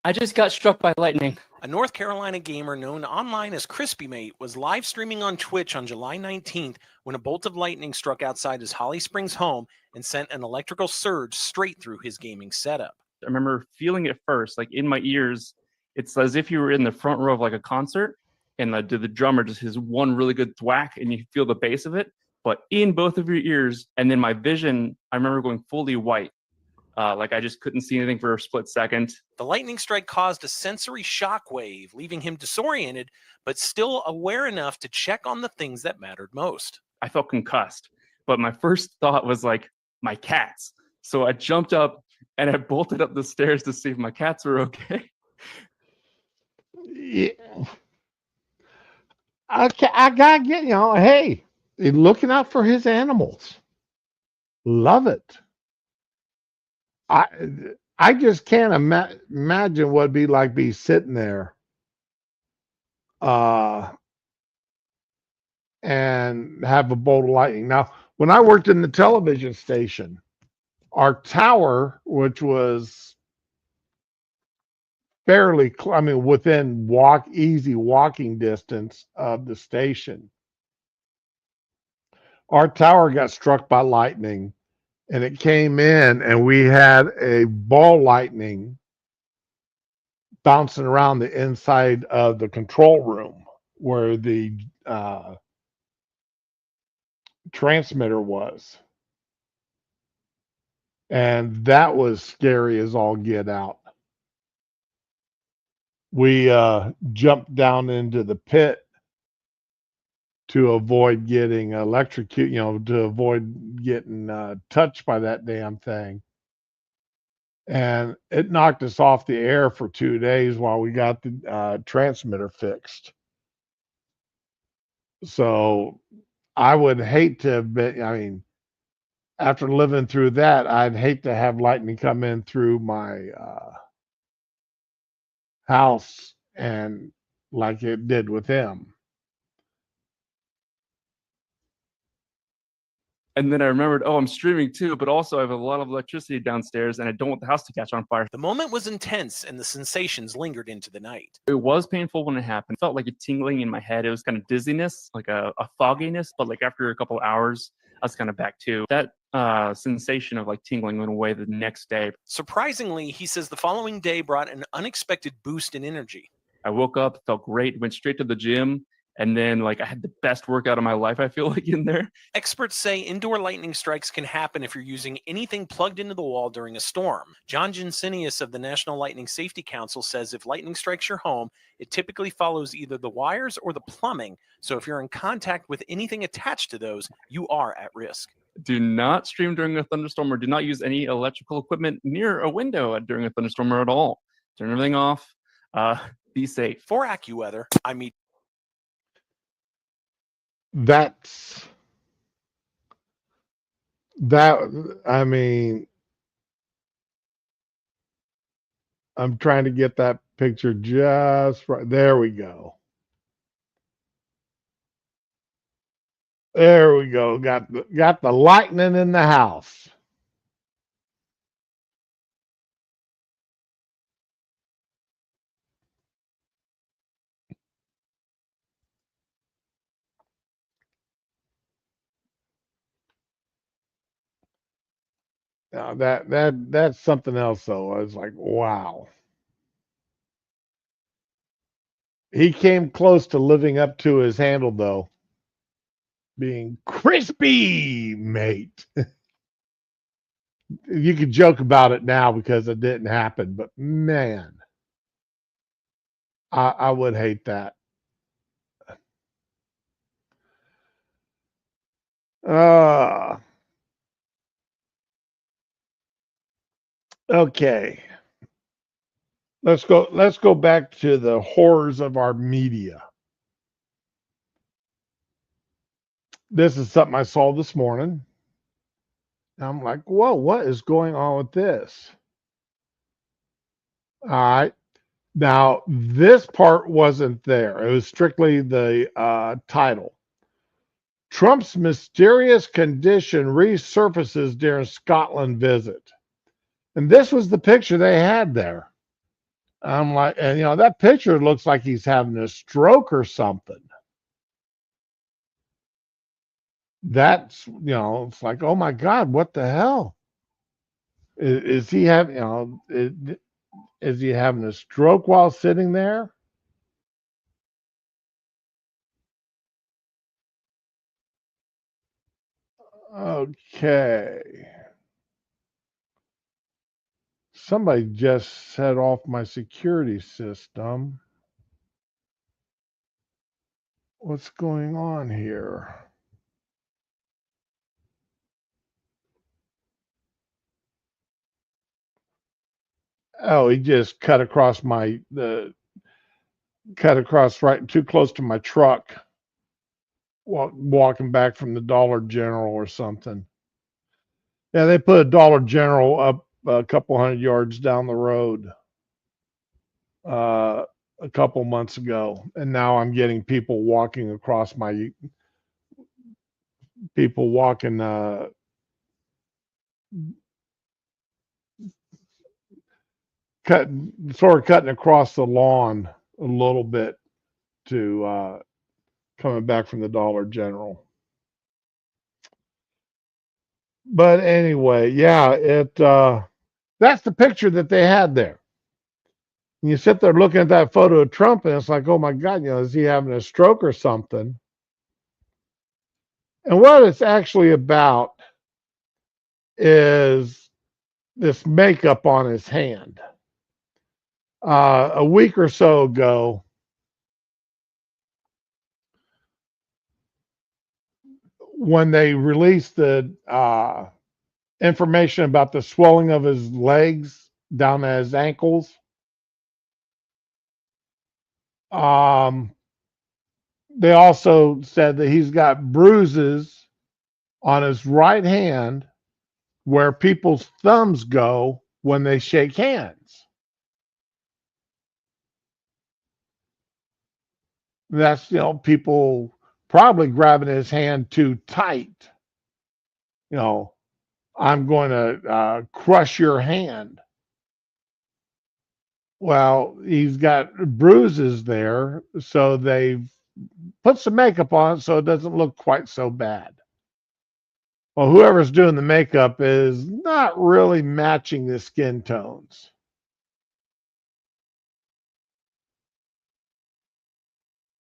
I just got struck by lightning. A North Carolina gamer known online as Crispy Mate was live streaming on Twitch on July 19th when a bolt of lightning struck outside his Holly Springs home and sent an electrical surge straight through his gaming setup. I remember feeling it first, like in my ears. It's as if you were in the front row of like a concert and the drummer just has one really good thwack and you feel the bass of it, but in both of your ears. And then my vision, I remember going fully white. Like I just couldn't see anything for a split second. The lightning strike caused a sensory shockwave, leaving him disoriented, but still aware enough to check on the things that mattered most. I felt concussed, but my first thought was like, my cats. So I jumped up and I bolted up the stairs to see if my cats were okay. Yeah. I gotta get, hey, he's looking out for his animals. Love it. I just can't imagine what it'd be like be sitting there and have a bolt of lightning. Now, when I worked in the television station, our tower, which was fairly, within easy walking distance of the station, our tower got struck by lightning. And it came in, and we had a ball lightning bouncing around the inside of the control room where the transmitter was. And that was scary as all get out. We jumped down into the pit to avoid getting electrocuted, to avoid getting touched by that damn thing. And it knocked us off the air for 2 days while we got the transmitter fixed. So I would hate to have been, after living through that, I'd hate to have lightning come in through my house and like it did with him. And then I remembered, oh, I'm streaming too, but also I have a lot of electricity downstairs and I don't want the house to catch on fire. The moment was intense and the sensations lingered into the night. It was painful when it happened. It felt like a tingling in my head. It was kind of dizziness, like a fogginess, but like after a couple of hours, I was kind of back to that sensation of like tingling went away the next day. Surprisingly, he says the following day brought an unexpected boost in energy. I woke up, felt great, went straight to the gym, and then like I had the best workout of my life, I feel like, in there. Experts say indoor lightning strikes can happen if you're using anything plugged into the wall during a storm. John Jinsenius of the National Lightning Safety Council says if lightning strikes your home, it typically follows either the wires or the plumbing. So if you're in contact with anything attached to those, you are at risk. Do not stream during a thunderstorm or do not use any electrical equipment near a window during a thunderstorm or at all. Turn everything off. Be safe. For AccuWeather, I'm Meet. That's that. I mean, I'm trying to get that picture just right. There we go. There we go. Got the lightning in the house. Now that's something else though. I was like, wow. He came close to living up to his handle though. Being crispy, mate. You could joke about it now because it didn't happen, but man, I would hate that. Okay. Let's go back to the horrors of our media. This is something I saw this morning. And I'm like, whoa, what is going on with this? All right. Now, this part wasn't there. It was strictly the title. Trump's mysterious condition resurfaces during Scotland visit. And this was the picture they had there. I'm like, and that picture looks like he's having a stroke or something. That's, it's like, oh my God, what the hell? Is he having, is he having a stroke while sitting there? Okay. Somebody just set off my security system. What's going on here? Oh, he just cut across right too close to my truck. Walking back from the Dollar General or something. Yeah, they put a Dollar General up a couple hundred yards down the road a couple months ago, and now I'm getting people walking cutting across the lawn a little bit to coming back from the Dollar General. But anyway, yeah, that's the picture that they had there. And you sit there looking at that photo of Trump, and it's like, oh my God, is he having a stroke or something? And what it's actually about is this makeup on his hand. A week or so ago, when they released the information about the swelling of his legs down at his ankles, they also said that he's got bruises on his right hand where people's thumbs go when they shake hands. That's, people probably grabbing his hand too tight. I'm going to crush your hand. Well, he's got bruises there, so they've put some makeup on it so it doesn't look quite so bad. Well, whoever's doing the makeup is not really matching the skin tones.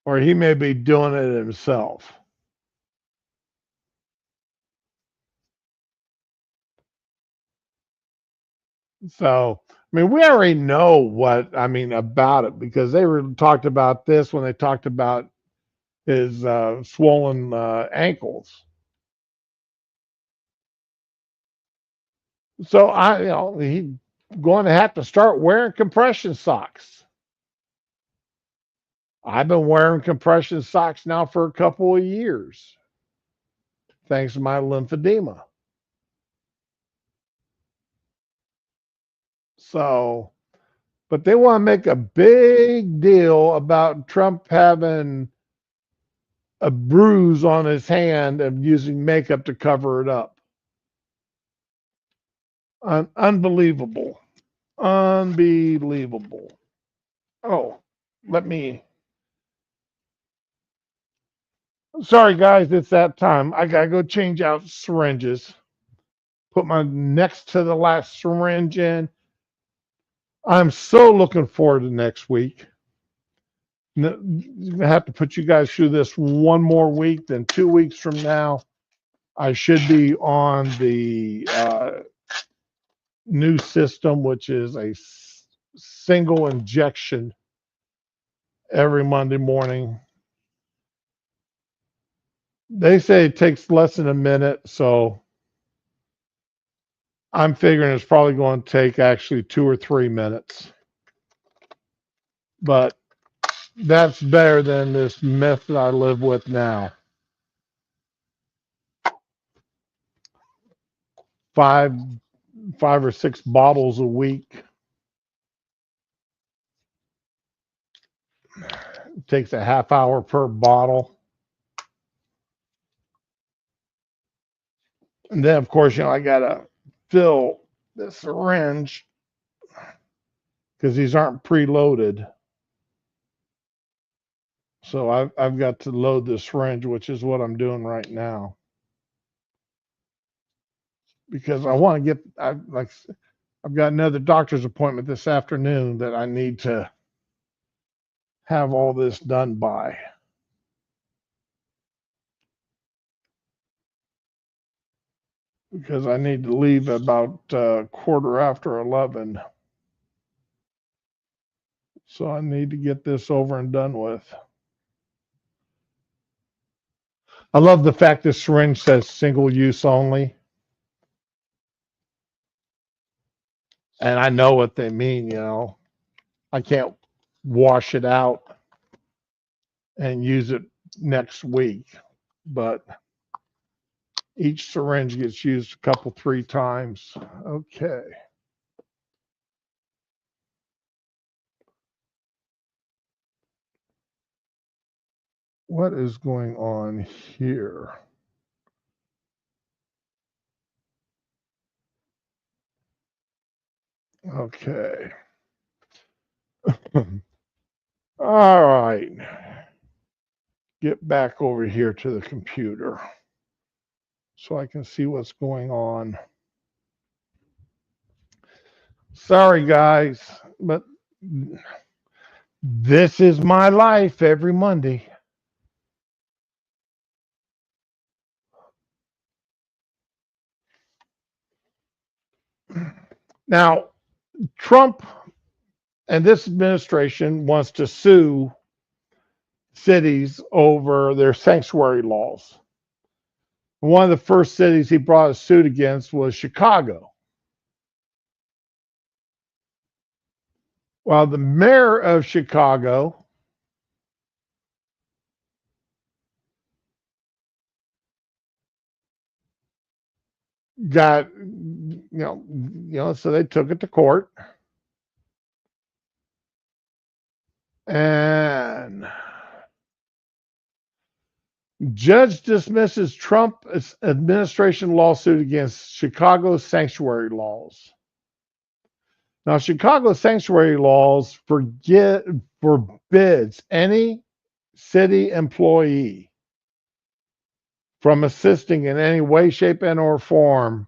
Or he may be doing it himself. So, we already know about it because they were talked about this when they talked about his swollen ankles. So he's going to have to start wearing compression socks. I've been wearing compression socks now for a couple of years, thanks to my lymphedema. So, but they want to make a big deal about Trump having a bruise on his hand and using makeup to cover it up. Unbelievable. Unbelievable. Oh, sorry guys, it's that time. I gotta go change out syringes. Put my next to the last syringe in. I'm so looking forward to next week. I have to put you guys through this one more week. Then 2 weeks from now, I should be on the new system, which is a single injection every Monday morning. They say it takes less than a minute, so I'm figuring it's probably going to take actually 2 or 3 minutes. But that's better than this method I live with now. 5 or 6 bottles a week. It takes a half hour per bottle. And then, of course, I got to fill the syringe because these aren't preloaded. So I've got to load the syringe, which is what I'm doing right now. Because I want to I've got another doctor's appointment this afternoon that I need to have all this done by. Because I need to leave about 11:15. So I need to get this over and done with. I love the fact this syringe says single use only. And I know what they mean, I can't wash it out and use it next week. But each syringe gets used a couple, 3 times. Okay. What is going on here? Okay. All right. Get back over here to the computer so I can see what's going on. Sorry, guys, but this is my life every Monday. Now, Trump and this administration wants to sue cities over their sanctuary laws. One of the first cities he brought a suit against was Chicago. Well, the mayor of Chicago got, so they took it to court. And judge dismisses Trump administration lawsuit against Chicago sanctuary laws. Now, Chicago sanctuary laws forbids any city employee from assisting in any way, shape, and or form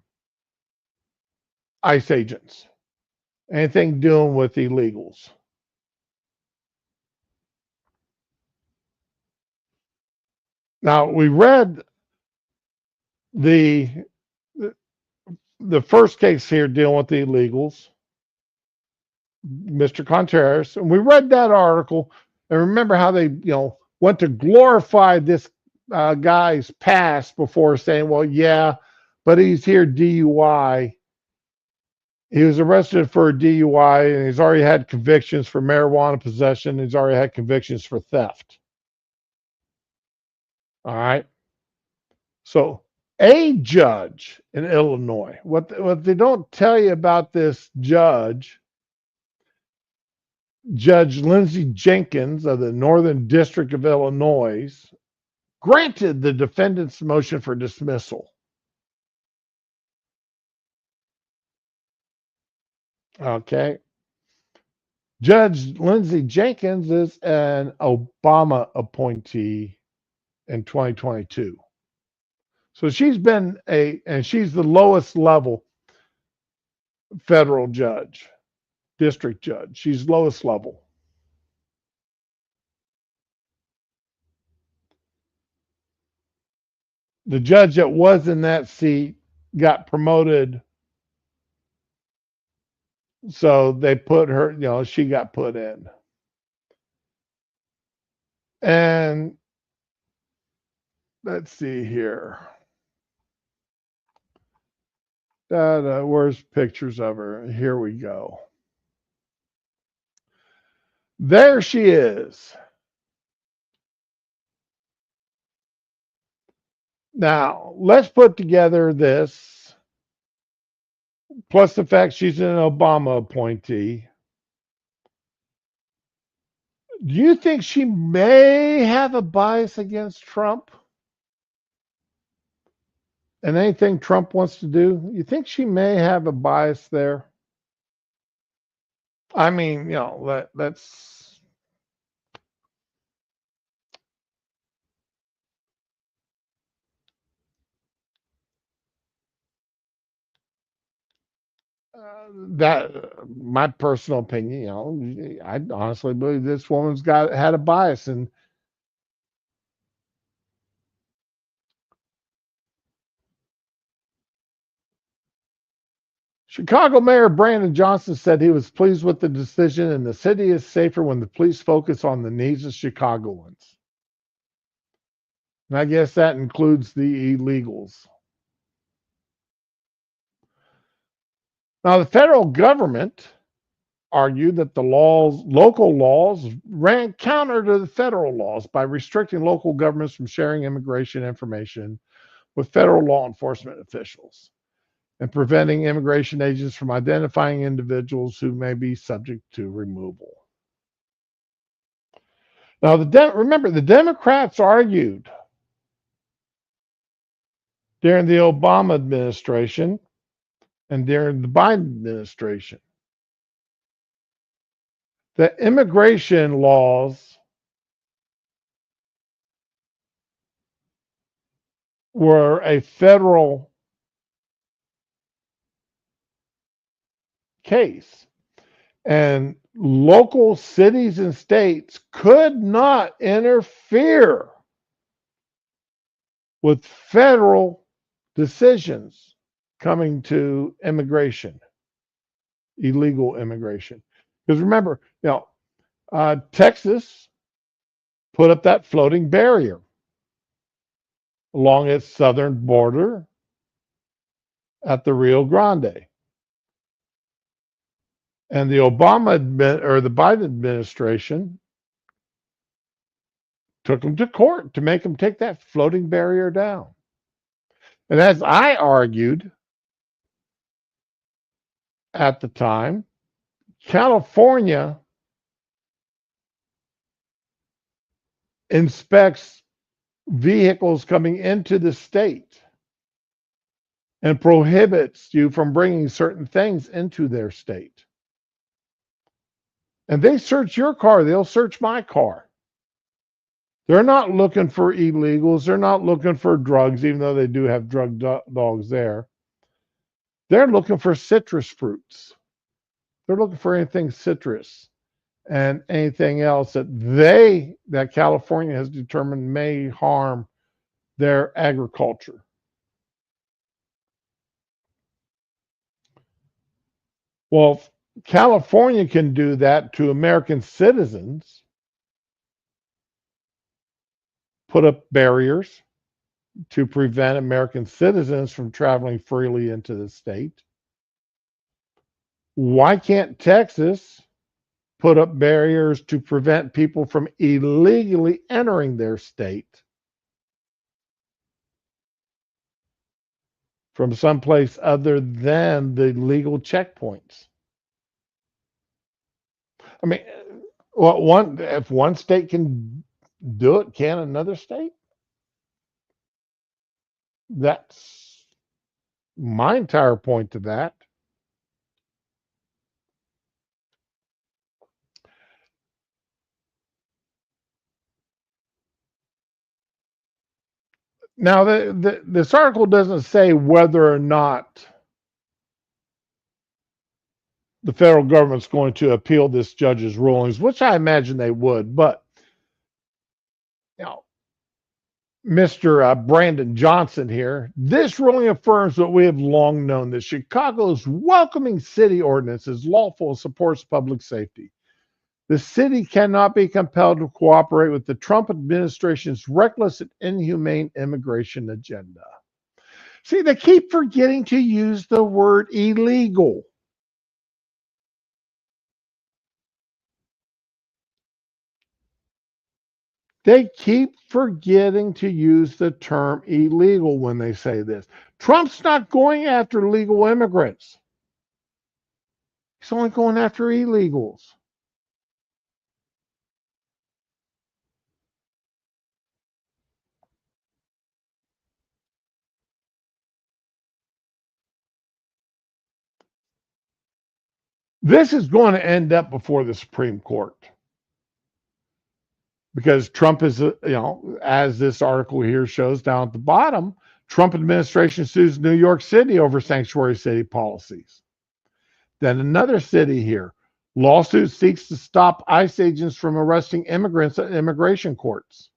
ICE agents. Anything doing with illegals. Now, we read the first case here dealing with the illegals, Mr. Contreras, and we read that article and remember how they, went to glorify this guy's past before saying, well, yeah, but he's here DUI. He was arrested for a DUI and he's already had convictions for marijuana possession. He's already had convictions for theft. All right. So a judge in Illinois, what they don't tell you about this judge, Judge Lindsey Jenkins of the Northern District of Illinois, granted the defendant's motion for dismissal. Okay. Judge Lindsey Jenkins is an Obama appointee in 2022. So she's been and she's the lowest level federal judge, district judge. She's lowest level. The judge that was in that seat got promoted. So they put her, she got put in. And let's see here. Where's pictures of her? Here we go. There she is. Now, let's put together this, plus the fact she's an Obama appointee. Do you think she may have a bias against Trump? And anything Trump wants to do? You think she may have a bias there? I mean, that's that my personal opinion. I honestly believe this woman's had a bias, and Chicago Mayor Brandon Johnson said he was pleased with the decision, and the city is safer when the police focus on the needs of Chicagoans. And I guess that includes the illegals. Now, the federal government argued that the local laws, ran counter to the federal laws by restricting local governments from sharing immigration information with federal law enforcement officials and preventing immigration agents from identifying individuals who may be subject to removal. Now, remember, the Democrats argued during the Obama administration and during the Biden administration that immigration laws were a federal case, and local cities and states could not interfere with federal decisions coming to immigration, illegal immigration. Because remember, Texas put up that floating barrier along its southern border at the Rio Grande. And the the Biden administration took them to court to make them take that floating barrier down. And as I argued at the time, California inspects vehicles coming into the state and prohibits you from bringing certain things into their state. And they search your car, they'll search my car. They're not looking for illegals. They're not looking for drugs, even though they do have drug dogs there. They're looking for citrus fruits. They're looking for anything citrus and anything else that California has determined may harm their agriculture. Well, if California can do that to American citizens, put up barriers to prevent American citizens from traveling freely into the state. Why can't Texas put up barriers to prevent people from illegally entering their state from someplace other than the legal checkpoints? I mean, if one state can do it, can another state? That's my entire point to that. Now, this article doesn't say whether or not the federal government's going to appeal this judge's rulings, which I imagine they would. But, you know, Mr. Brandon Johnson here, this ruling affirms what we have long known, that Chicago's welcoming city ordinance is lawful and supports public safety. The city cannot be compelled to cooperate with the Trump administration's reckless and inhumane immigration agenda. See, they keep forgetting to use the word illegal. They keep forgetting to use the term illegal when they say this. Trump's not going after legal immigrants. He's only going after illegals. This is going to end up before the Supreme Court, because Trump is, as this article here shows down at the bottom, Trump administration sues New York City over sanctuary city policies. Then another city here, lawsuit seeks to stop ICE agents from arresting immigrants at immigration courts.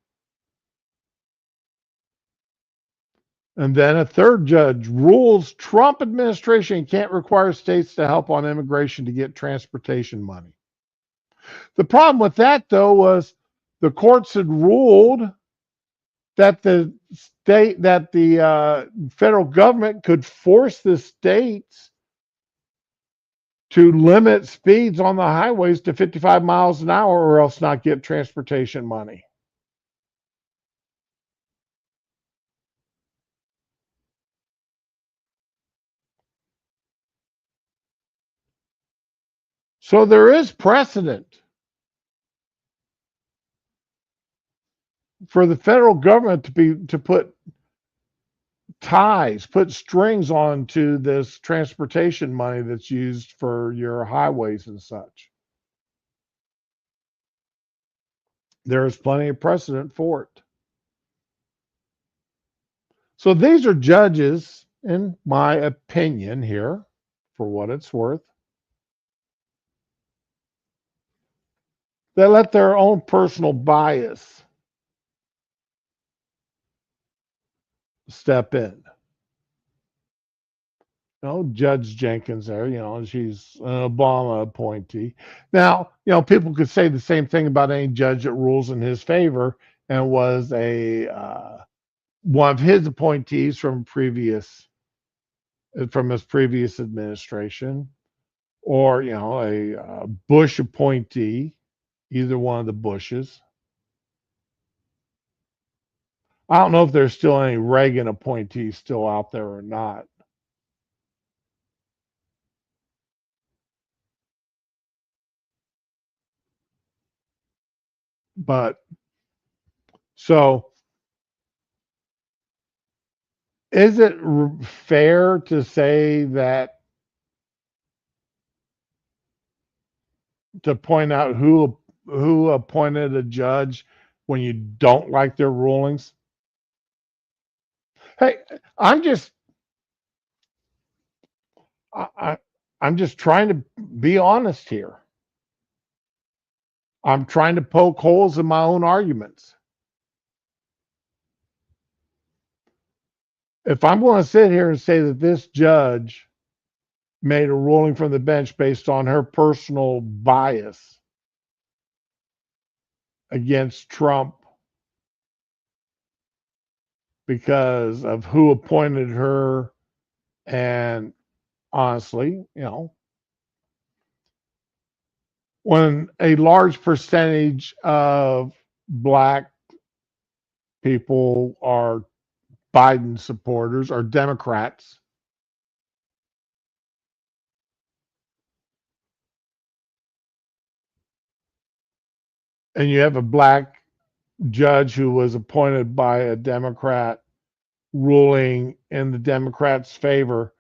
And then a third judge rules Trump administration can't require states to help on immigration to get transportation money. The problem with that, though, was the courts had ruled that the federal government could force the states to limit speeds on the highways to 55 miles an hour or else not get transportation money. So there is precedent for the federal government to put strings onto this transportation money that's used for your highways and such. There is plenty of precedent for it. So these are judges, in my opinion here, for what it's worth, that let their own personal bias step in. Judge Jenkins there, she's an Obama appointee. Now, people could say the same thing about any judge that rules in his favor and was one of his appointees from his previous administration, or a Bush appointee, either one of the Bushes. I don't know if there's still any Reagan appointees still out there or not. But so is it fair to say that, to point out who appointed a judge when you don't like their rulings? Hey, I'm just I, I'm just trying to be honest here. I'm trying to poke holes in my own arguments. If I'm going to sit here and say that this judge made a ruling from the bench based on her personal bias against Trump because of who appointed her, and honestly, when a large percentage of black people are Biden supporters or Democrats, and you have a black judge who was appointed by a Democrat ruling in the Democrats' favor,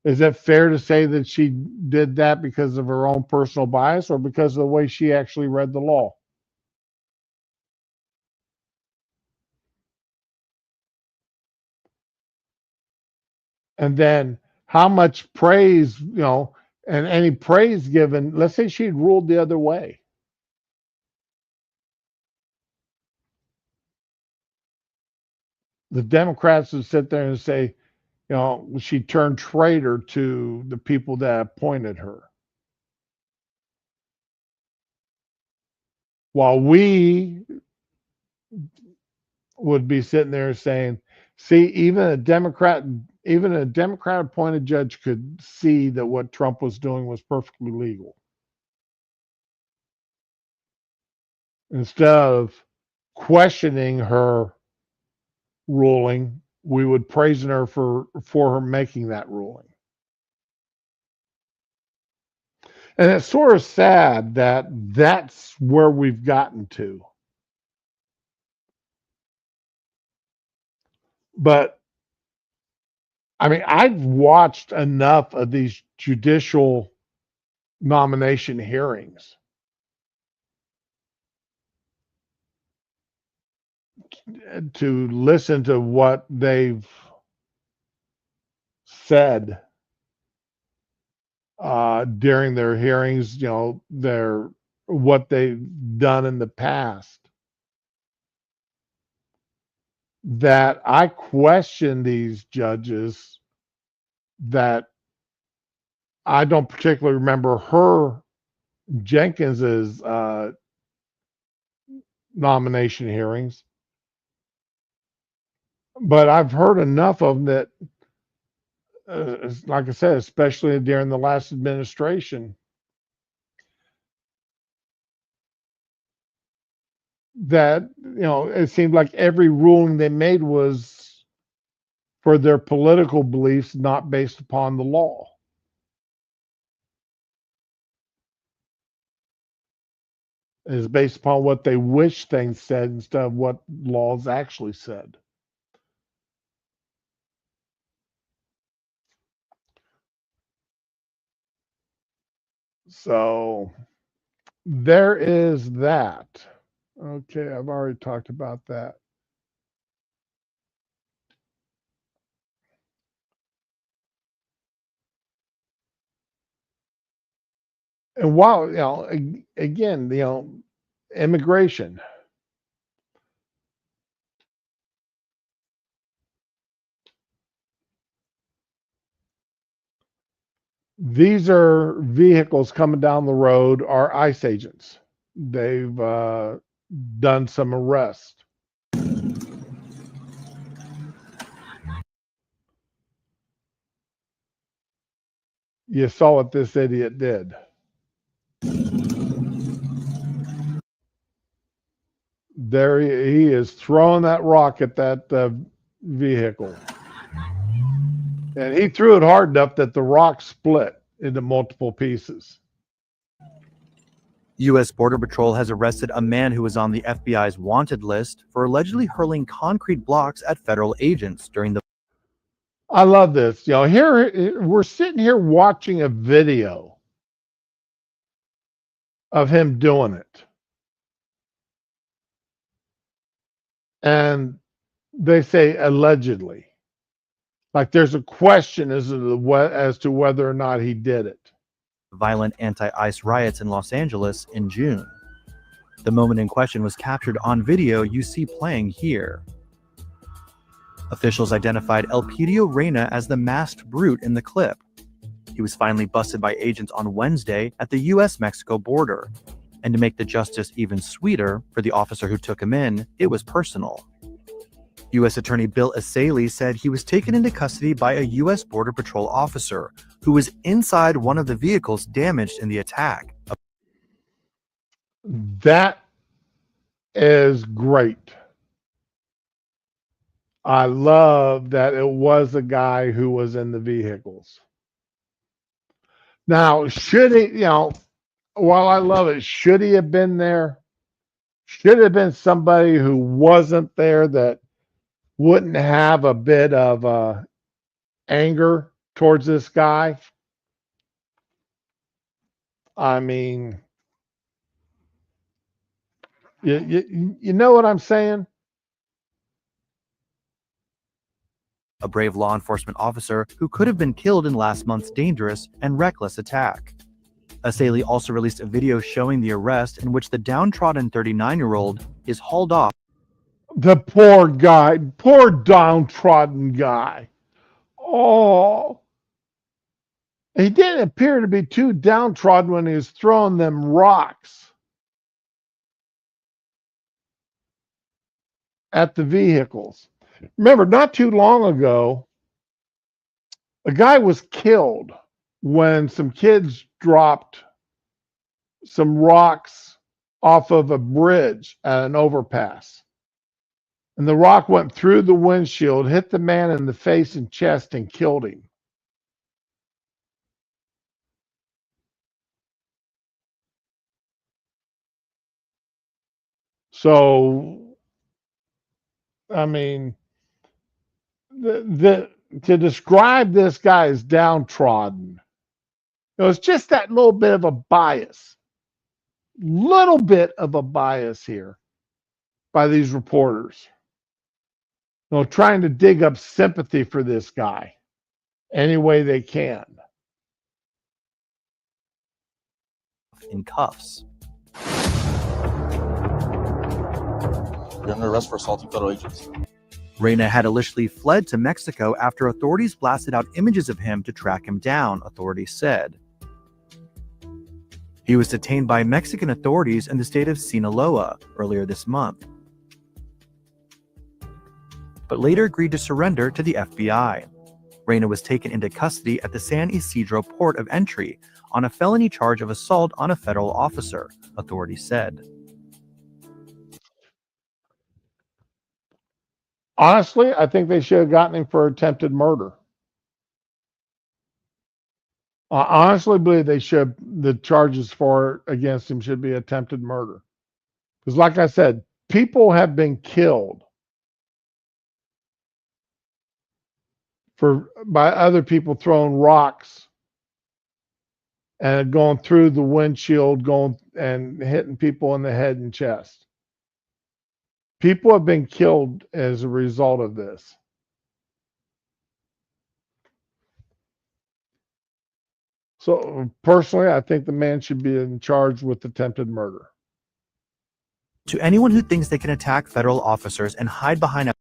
is it fair to say that she did that because of her own personal bias or because of the way she actually read the law? And then how much praise, and any praise given, let's say she'd ruled the other way. The Democrats would sit there and say, she turned traitor to the people that appointed her. While we would be sitting there saying, see, even a Democrat appointed judge could see that what Trump was doing was perfectly legal. Instead of questioning her ruling, we would praise her for her making that ruling. And it's sort of sad that that's where we've gotten to. But I mean, I've watched enough of these judicial nomination hearings to listen to what they've said during their hearings, what they've done in the past, that I question these judges, that I don't particularly remember her Jenkins's nomination hearings, but I've heard enough of them that, like I said, especially during the last administration, that it seemed like every ruling they made was for their political beliefs, not based upon the law. It is based upon what they wish things said instead of what laws actually said. So there is that. Okay, I've already talked about that. And while, again, immigration. These are vehicles coming down the road, are ICE agents. They've done some arrests. You saw what this idiot did. There he is throwing that rock at that vehicle. And he threw it hard enough that the rock split into multiple pieces. U.S. Border Patrol has arrested a man who was on the FBI's wanted list for allegedly hurling concrete blocks at federal agents during the I love this. Here we're sitting here watching a video of him doing it. And they say allegedly. Like there's a question as to whether or not he did it. violent anti-ICE riots in Los Angeles in June. The moment in question was captured on video you see playing here. Officials identified Elpidio Reyna as the masked brute in the clip. He was finally busted by agents on Wednesday at the US-Mexico border. And to make the justice even sweeter for the officer who took him in, it was personal. U.S. Attorney Bill Asaley said he was taken into custody by a U.S. Border Patrol officer who was inside one of the vehicles damaged in the attack. That is great. I love that it was a guy who was in the vehicles. Now, should he, while I love it, should he have been there? Should it have been somebody who wasn't there that wouldn't have a bit of anger towards this guy? I mean, you know what I'm saying? A brave law enforcement officer who could have been killed in last month's dangerous and reckless attack. Asaley also released a video showing the arrest in which the downtrodden 39-year-old is hauled off. The poor guy, poor downtrodden guy. Oh, he didn't appear to be too downtrodden when he was throwing them rocks at the vehicles. Remember, not too long ago, a guy was killed when some kids dropped some rocks off of a bridge at an overpass. And the rock went through the windshield, hit the man in the face and chest, and killed him. So, I mean, to describe this guy as downtrodden, it's just that little bit of a bias here by these reporters. Trying to dig up sympathy for this guy any way they can. In cuffs. You're under arrest for assaulting federal agents. Reyna had initially fled to Mexico after authorities blasted out images of him to track him down, authorities said. He was detained by Mexican authorities in the state of Sinaloa earlier this month, but later agreed to surrender to the FBI. Reyna was taken into custody at the San Isidro port of entry on a felony charge of assault on a federal officer, authorities said. Honestly, I think they should have gotten him for attempted murder. I honestly believe the charges against him should be attempted murder. Because like I said, people have been killed by other people throwing rocks and going through the windshield, going and hitting people in the head and chest. People have been killed as a result of this. So personally, I think the man should be in charge with attempted murder. To anyone who thinks they can attack federal officers and hide behind a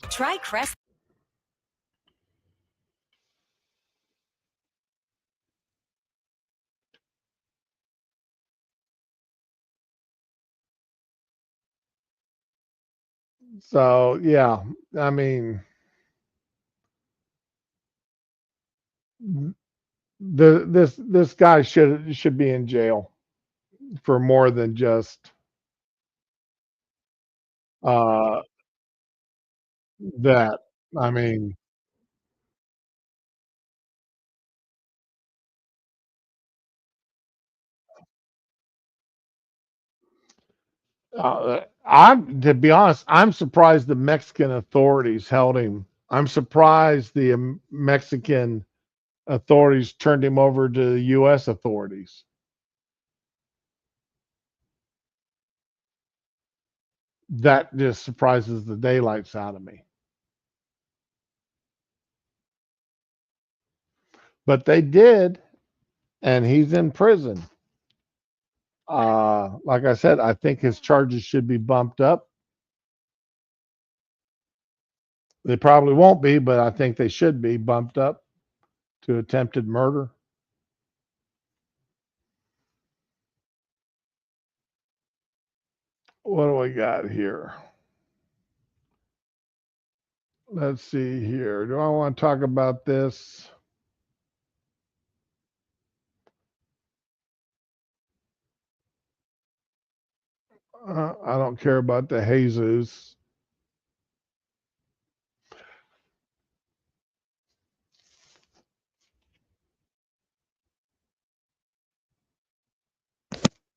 Try Crest. So yeah, I mean, this guy should be in jail for more than just that. I mean, To be honest, I'm surprised the Mexican authorities held him. I'm surprised the Mexican authorities turned him over to the U.S. authorities. That just surprises the daylights out of me. But they did, and he's in prison. Like I said, I think his charges should be bumped up. They probably won't be, but I think they should be bumped up to attempted murder. What do we got here? Let's see here. Do I want to talk about this? I don't care about the Jesus.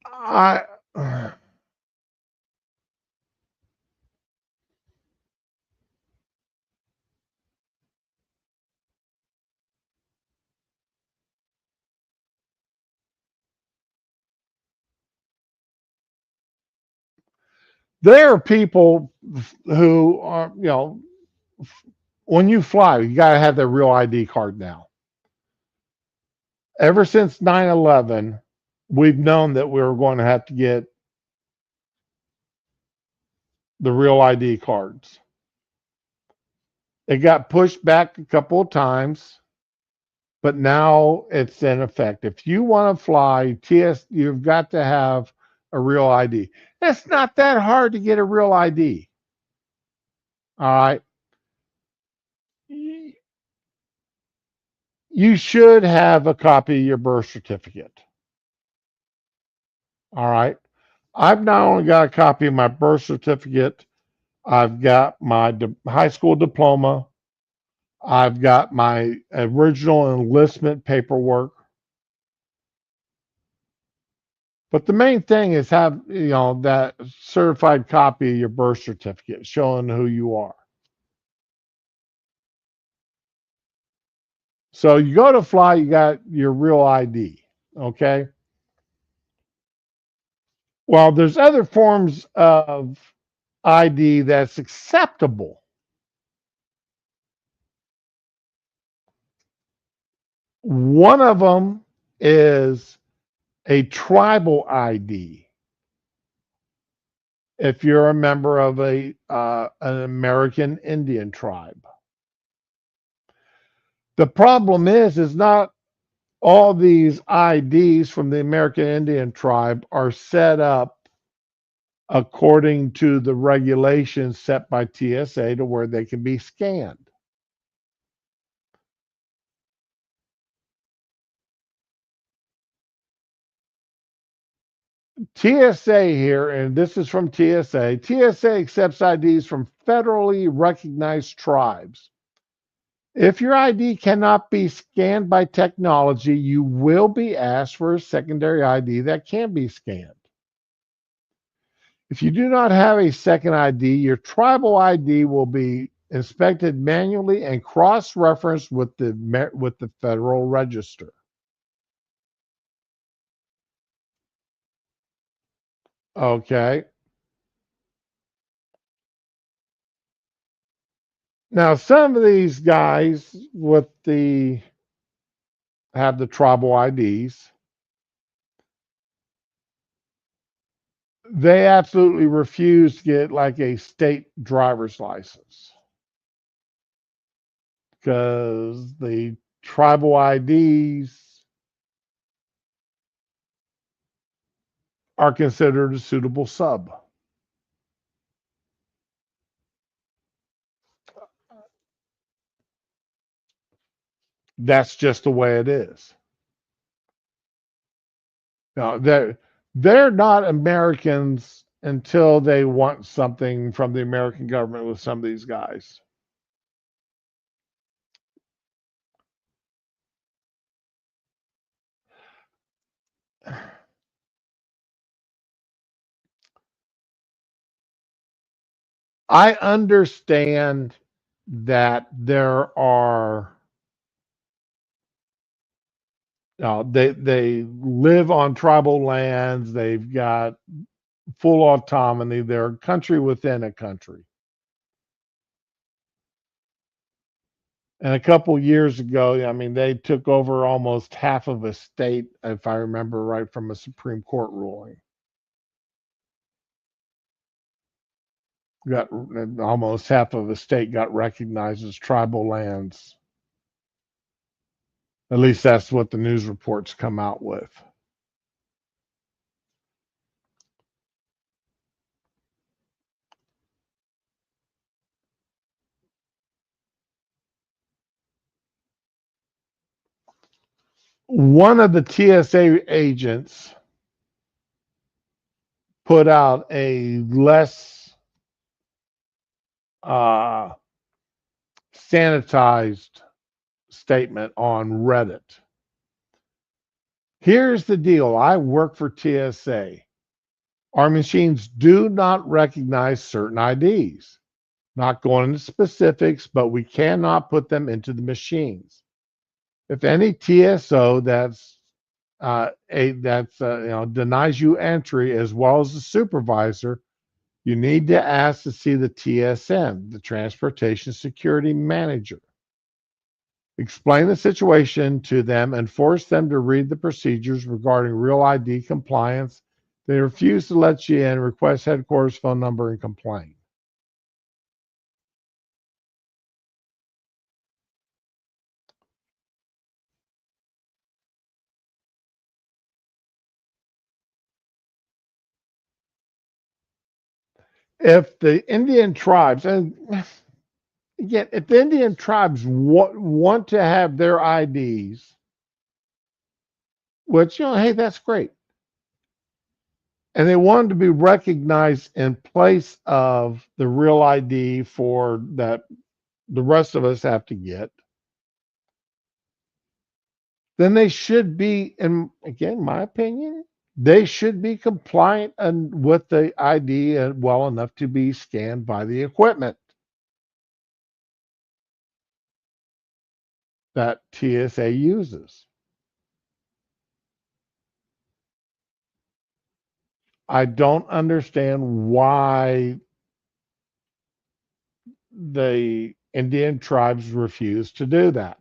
I there are people who are, when you fly, you got to have their real ID card now. Ever since 9/11, we've known that we were going to have to get the real ID cards. It got pushed back a couple of times, but now it's in effect. If you want to fly you've got to have a real ID. It's not that hard to get a real ID. All right. You should have a copy of your birth certificate. All right. I've not only got a copy of my birth certificate, I've got my high school diploma, I've got my original enlistment paperwork. But the main thing is have, that certified copy of your birth certificate showing who you are. So you go to fly, you got your real ID. Okay. Well, there's other forms of ID that's acceptable. One of them is a tribal ID. If you're a member of an American Indian tribe, the problem is not all these IDs from the American Indian tribe are set up according to the regulations set by TSA to where they can be scanned. TSA here, and this is from TSA. TSA accepts IDs from federally recognized tribes. If your ID cannot be scanned by technology, you will be asked for a secondary ID that can be scanned. If you do not have a second ID, your tribal ID will be inspected manually and cross-referenced with the Federal Register. Okay. Now, some of these guys have the tribal IDs. They absolutely refuse to get like a state driver's license because the tribal IDs are considered a suitable sub. That's just the way it is. Now, they're not Americans until they want something from the American government with some of these guys. I understand that there are they live on tribal lands. They've got full autonomy. They're a country within a country. And a couple years ago, I mean, they took over almost half of a state, if I remember right, from a Supreme Court ruling. Got almost half of a state got recognized as tribal lands. At least that's what the news reports come out with. One of the TSA agents put out a less sanitized statement on Reddit. Here's the deal. I work for TSA. Our machines do not recognize certain IDs. Not going into specifics, but we cannot put them into the machines. If any TSO denies you entry as well as the supervisor, you need to ask to see the TSM, the Transportation Security Manager. Explain the situation to them and force them to read the procedures regarding real ID compliance. They refuse to let you in, request headquarters phone number, and complain. If the Indian tribes, and again, if the Indian tribes want to have their IDs, which, hey, that's great. And they want to be recognized in place of the real ID for that the rest of us have to get, then they should be, and again, my opinion, they should be compliant and with the ID well enough to be scanned by the equipment that TSA uses. I don't understand why the Indian tribes refuse to do that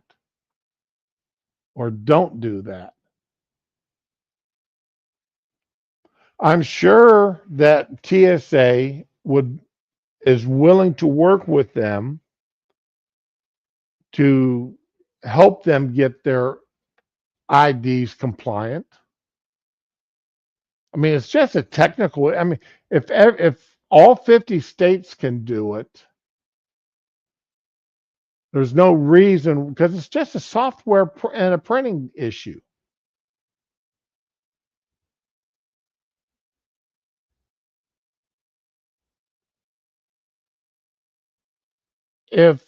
or don't do that. I'm sure that TSA is willing to work with them to help them get their IDs compliant. I mean, it's just a technical. I mean, if all 50 states can do it, there's no reason because it's just a software and a printing issue. If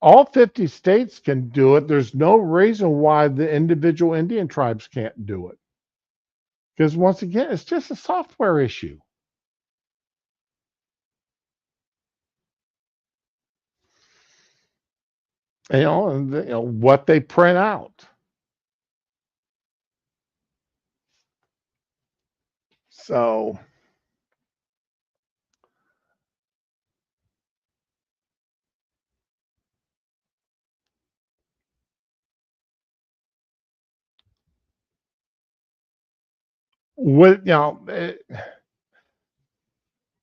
all 50 states can do it, there's no reason why the individual Indian tribes can't do it. Because once again, it's just a software issue. What they print out. So with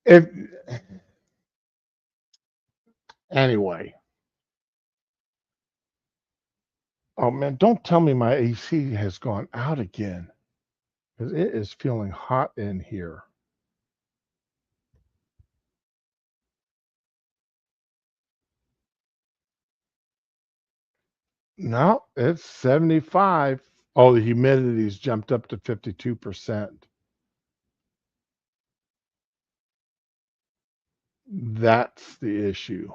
if anyway. Oh man, don't tell me my AC has gone out again because it is feeling hot in here. No, it's 75. Oh, the humidity's jumped up to 52%. That's the issue.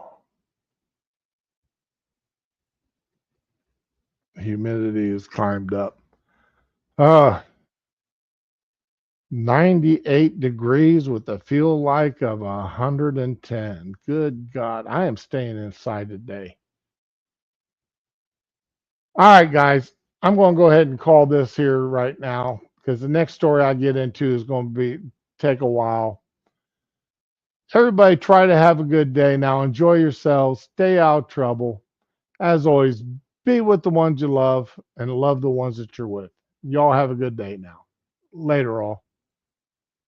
Humidity has climbed up. Uh, 98 degrees with a feel like of 110. Good God, I am staying inside today. All right, guys, I'm going to go ahead and call this here right now because the next story I get into is going to take a while. Everybody try to have a good day now. Enjoy yourselves. Stay out of trouble. As always, be with the ones you love and love the ones that you're with. Y'all have a good day now. Later, all.